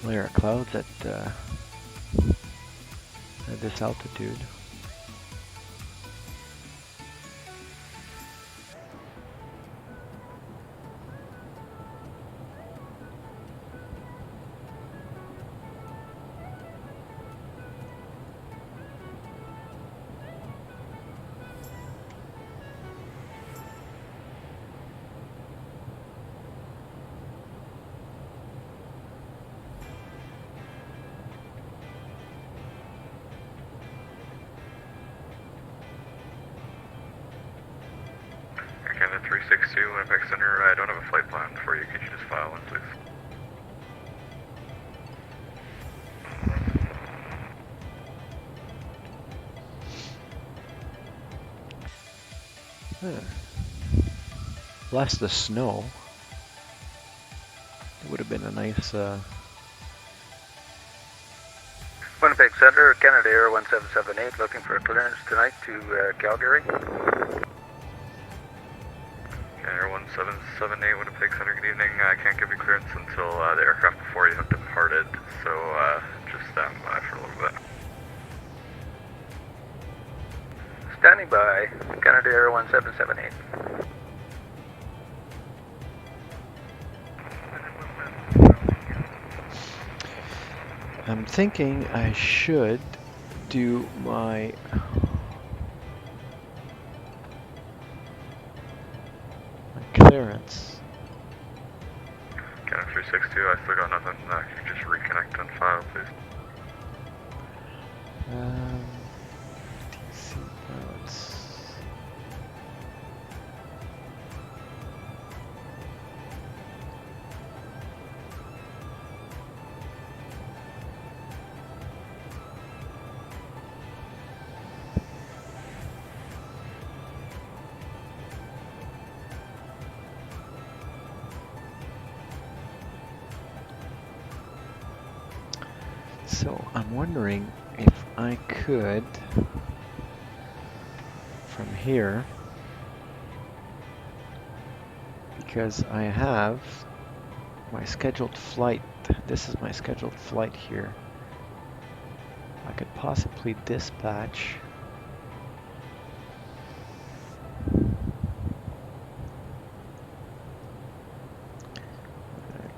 Layer of clouds at this altitude. Canada 362, Winnipeg Center, I don't have a flight plan for you. Could you just file one, please? Less the snow. It would have been a nice. Winnipeg Center, Canada Air 1778, looking for a clearance tonight to Calgary. Air 1778, Winnipeg Center, good evening. I can't give you clearance until the aircraft before you have departed, so just stand by for a little bit. Standing by, Canada Air 1778. I'm thinking I should do my clearance. Canada 362, I still got nothing. Can you just reconnect on file, please? DC pilots. So I'm wondering if I could, from here, because I have my scheduled flight, this is my scheduled flight here, I could possibly dispatch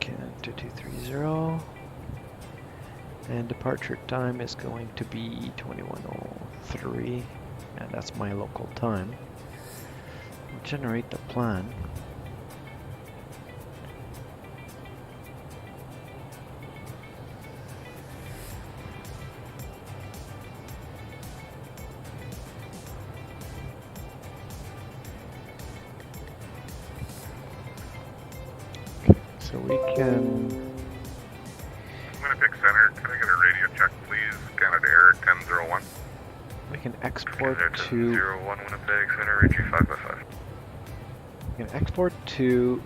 Can 2230. And departure time is going to be 21:03, and that's my local time. We'll generate the plan. Okay, so we can. Winnipeg Center, can I get a radio check, please? Canada Air 1001. We can export Canada to 1001 Winnipeg Center, AG 5x5. we can export to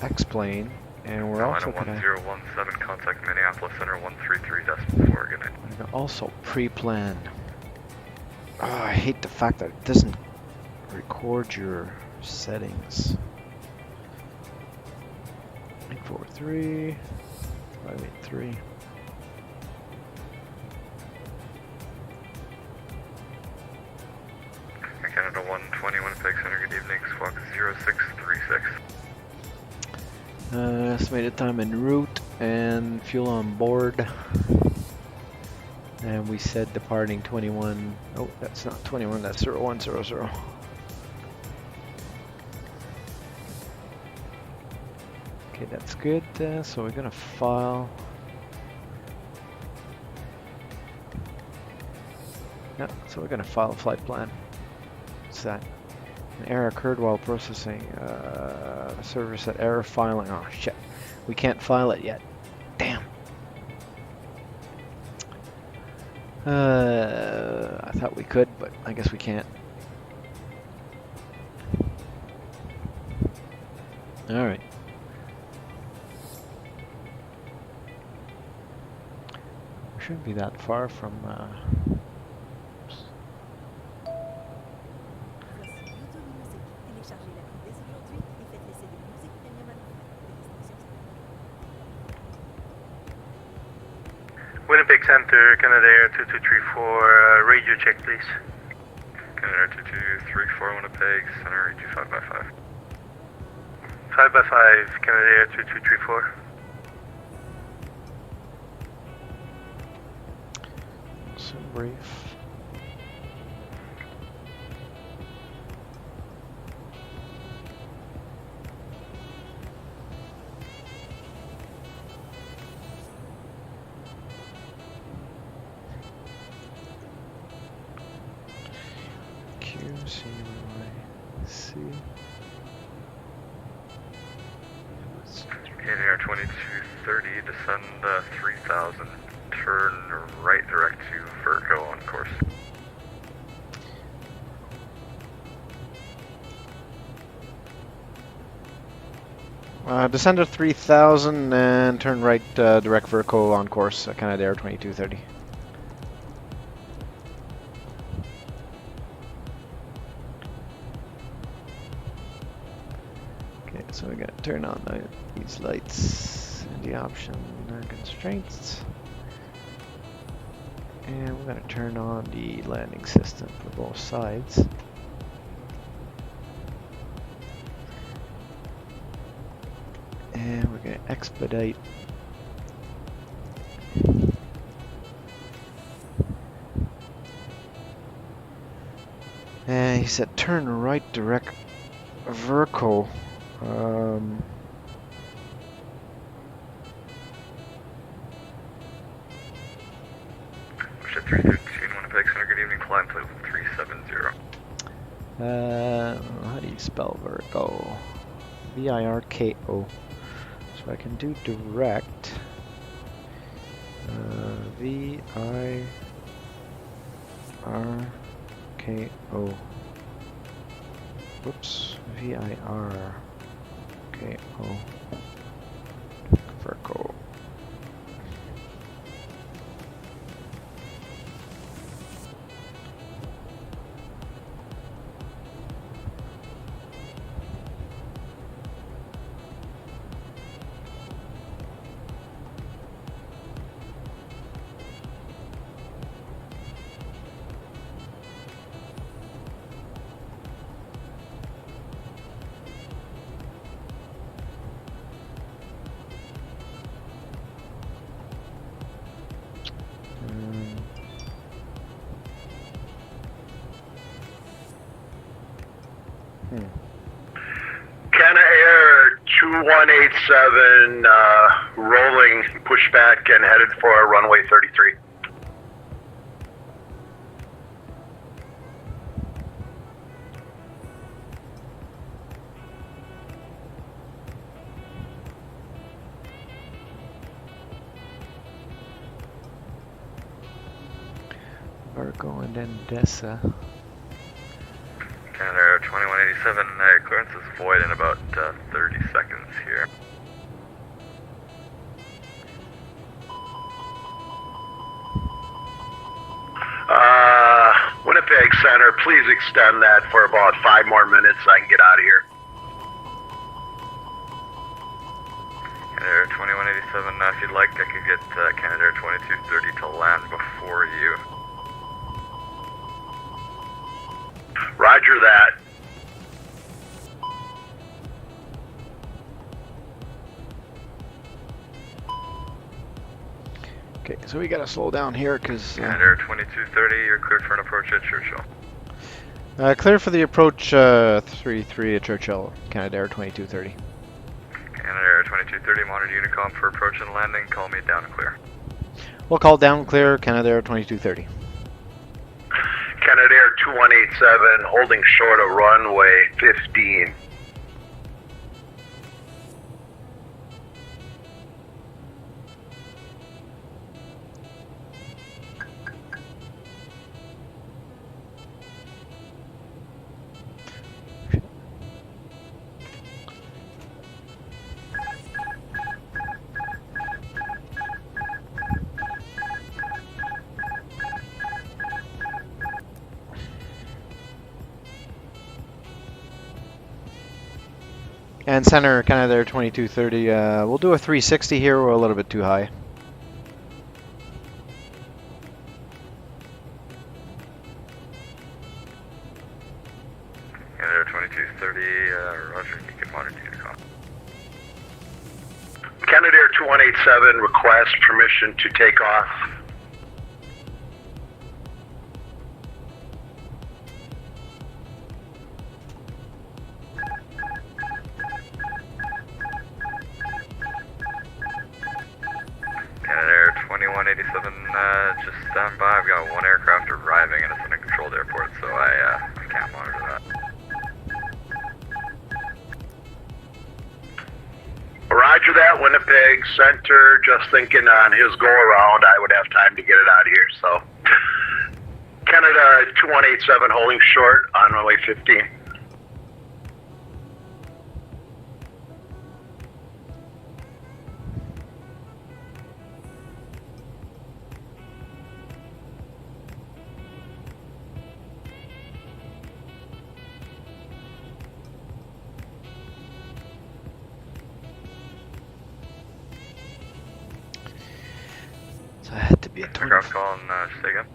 X-plane, and we're also going to 1017, contact Minneapolis Center 133.4. Good night. also pre-plan. Oh, I hate the fact that it doesn't record your settings. 843 583. Canada 120 Winnipeg Center, good evening, squawk 0636. Estimated time en route and fuel on board. And we said departing 21. Oh, that's not 21, that's 0100. Okay, that's good. So we're gonna file. Yeah, so we're gonna file a flight plan. What's that? An error occurred while processing. Server said error filing. Oh shit, we can't file it yet. Damn. I thought we could, but I guess we can't. All right. We shouldn't be that far from. Winnipeg Center, Canada Air 2234, radio check please. Canada Air 2234 Winnipeg Center, AG 5x5. 5x5, Canada Air 2234. So brief. Cyyq. Canada Air 2230, descend 3000, turn right direct to Virgo on course. Descend to 3000 and turn right direct vertical on course, Canadair 2230. Okay, so we gotta turn on these lights and the option constraints. And we're gonna turn on the landing system for both sides. And we're gonna expedite. And he said turn right direct vertical. Push at 313, Winnipeg Center, good evening, climb to 370. How do you spell vertical? V-I-R-K-O. So I can do direct. V-I-R-K-O. Whoops. V-I-R-K-O. Vertical. Canadair 2187, rolling pushback and headed for runway 33. Vertical and then Dessa. Canadair 2187, clearance is void in about 30 seconds here. Winnipeg Center, please extend that for about 5 more minutes so I can get out of here. Canadair 2187, if you'd like, I could get Canadair 2230 to land before you. Roger that. Okay, so we gotta slow down here because. Canadair 2230, you're cleared for an approach at Churchill. Clear for the approach 33 at Churchill, Canadair 2230. Canadair 2230, monitor Unicom for approach and landing. Call me down and clear. We'll call down clear, Canadair 2230. Canadair 2187, holding short of runway 15. And center, Canadair 2230. We'll do a 360 here. We're a little bit too high. Canadair 2230, Roger, you can monitor Unicom. Canadair 2187, request permission to take off. Canadair 2187, just stand by. I've got one aircraft arriving and it's in a controlled airport, so I can't monitor that. Roger that, Winnipeg Center. Just thinking on his go around, I would have time to get it out of here. So, Canada 2187 holding short on runway 15. That had to be a 20. Aircraft calling, say again.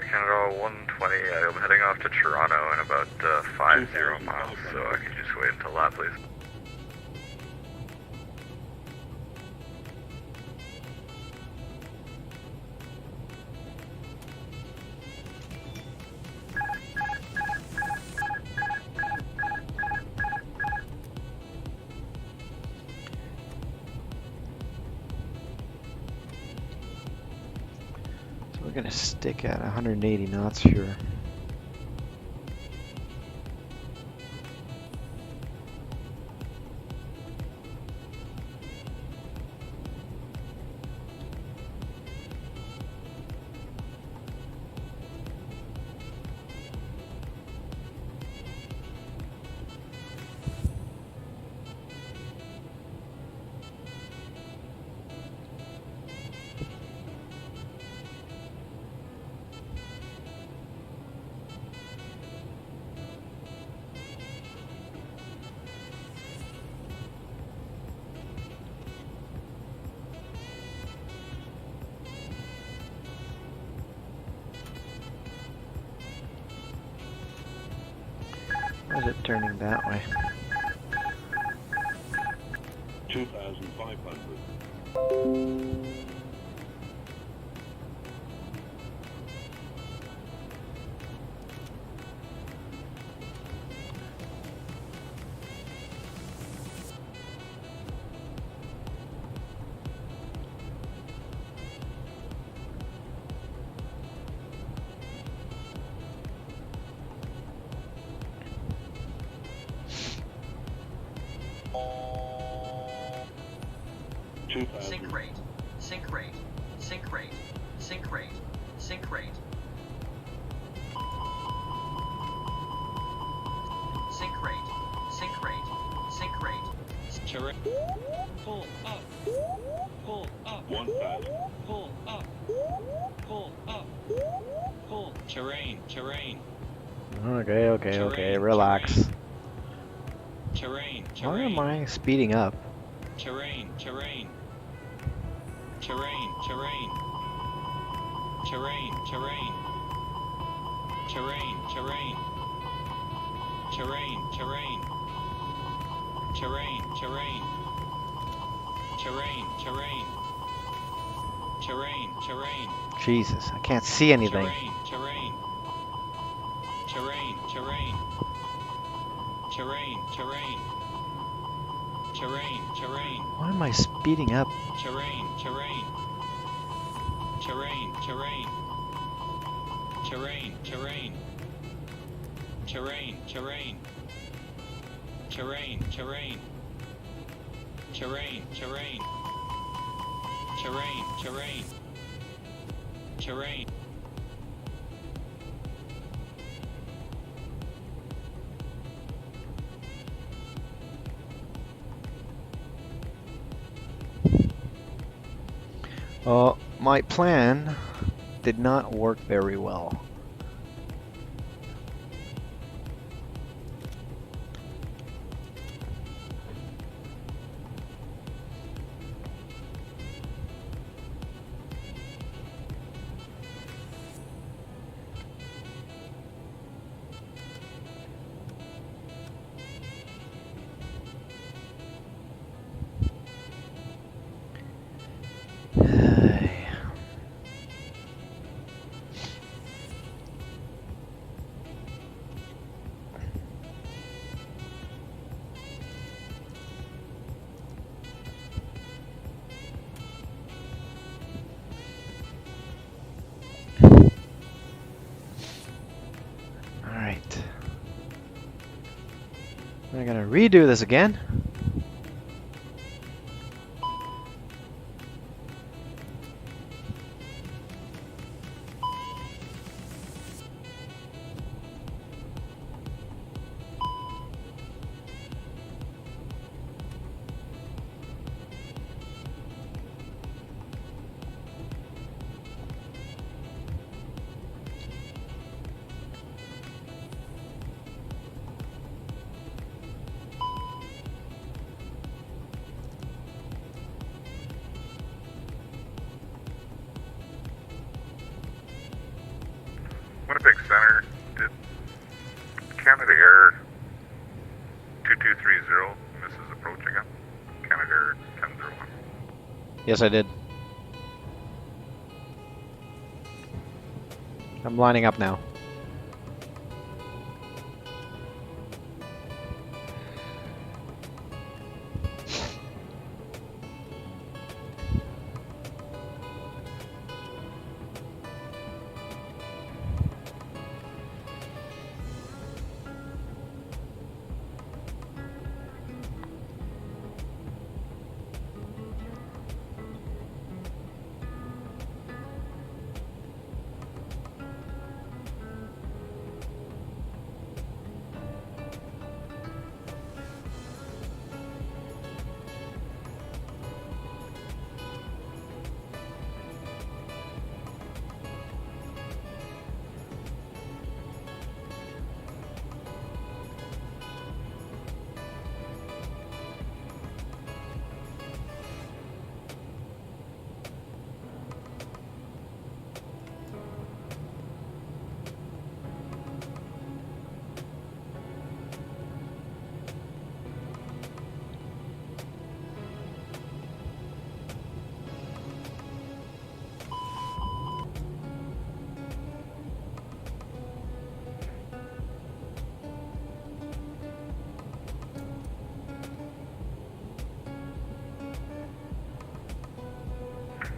Canada 120, I'm heading off to Toronto in about 50 miles, so I can just wait until that, please. So we're gonna stick at 180 knots here. Why is it turning that way? 2,500. Sync rate, sync rate, sync rate, sync rate, sync rate. Sync rate, sync rate, sync rate. Terrain. Pull up. Pull up. 1,000. Pull up. Pull up. Pull. Terrain, terrain. Okay, relax. Terrain, Why terrain. am I speeding up? Terrain, terrain. Terrain, terrain. Terrain, terrain. Terrain, terrain. Terrain, terrain. Terrain, terrain. Terrain, terrain. Terrain, terrain. Jesus, I can't see anything. Terrain, terrain. Terrain, terrain. Terrain, terrain. Terrain, terrain. Why am I speeding up? Terrain, terrain. Terrain, terrain. Terrain, terrain. Terrain, terrain. Terrain, terrain. Terrain, terrain. Terrain, terrain. Terrain. My plan did not work very well. Alright. We're gonna redo this again. Winnipeg Center, did Canada Air 2230, this is approaching it. Canada Air 1001. Yes, I did. I'm lining up now.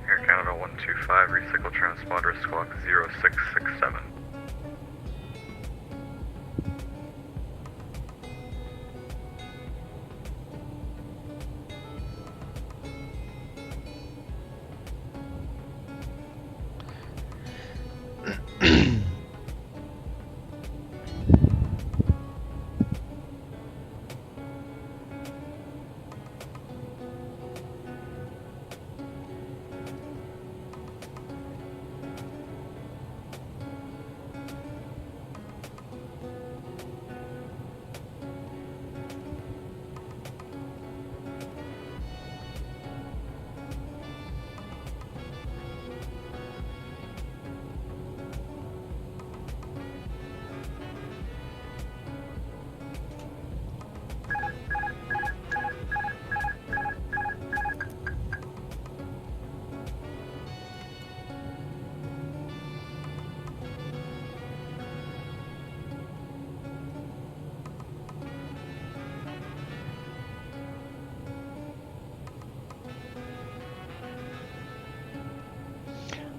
Air Canada 125, recycle transponder squawk 0667.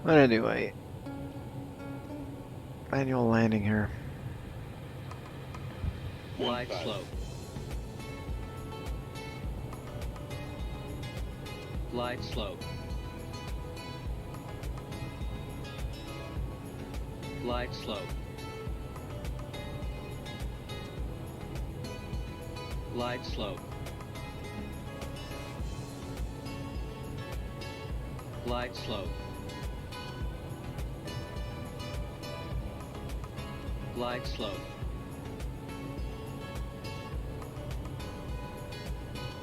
But anyway, manual landing here. Glide slope. Glide slope. Glide slope. Glide slope. Glide slope. Glide slope.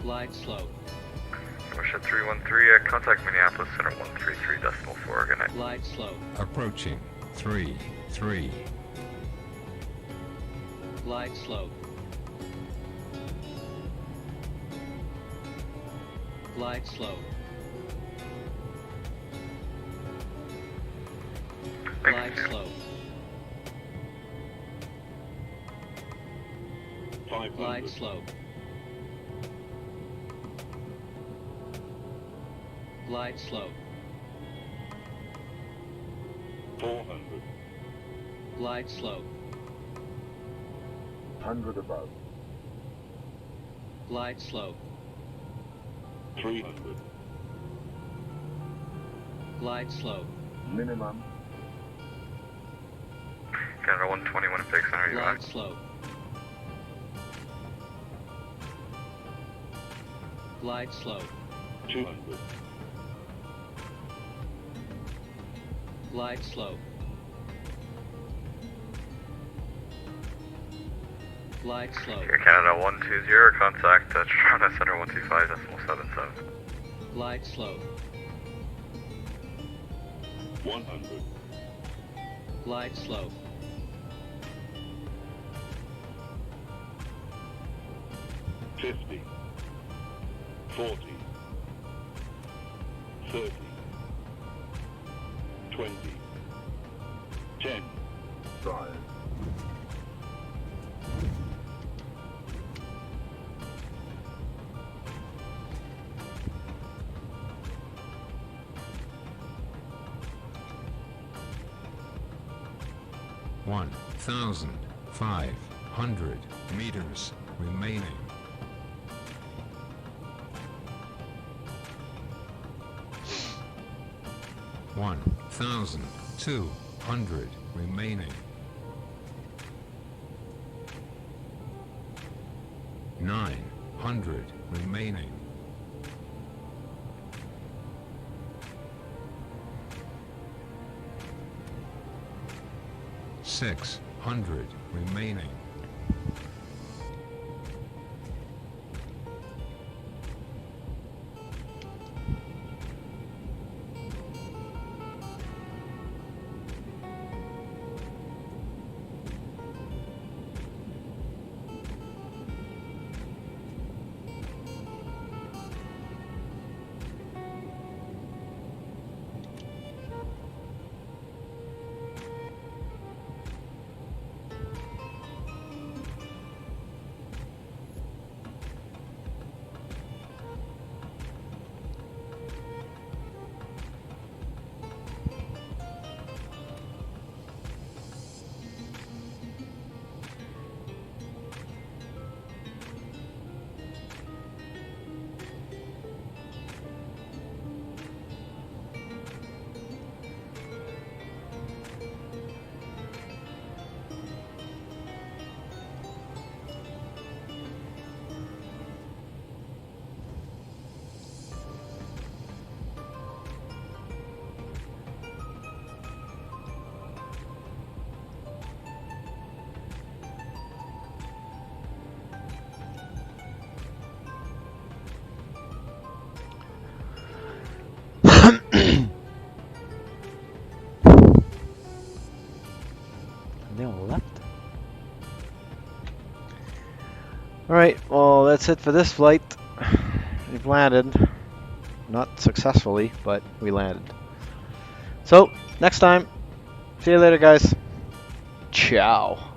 Glide slope. Russia 313, contact Minneapolis Center 133.4, good night. Glide slope. Approaching 3-3. Glide slope. Glide slope. Glide slope. Glide slope. Glide slope. 400. Glide slope. 100 above. Glide slope. 300. Glide slope. Minimum. Canada 120, Winnipeg Center, you Glide slope. Glide slope. 200. Glide slope. Glide slope. Air Canada 120, contact Toronto Center 125.77. Glide slope. 100. Glide slope. 50, 40, 30, 20, 10, 5, 1,500 meters remaining. 1,200 remaining. 900 remaining. 600 remaining. They all left. Alright, well, that's it for this flight. We've landed. Not successfully, but we landed. So, next time. See you later, guys. Ciao.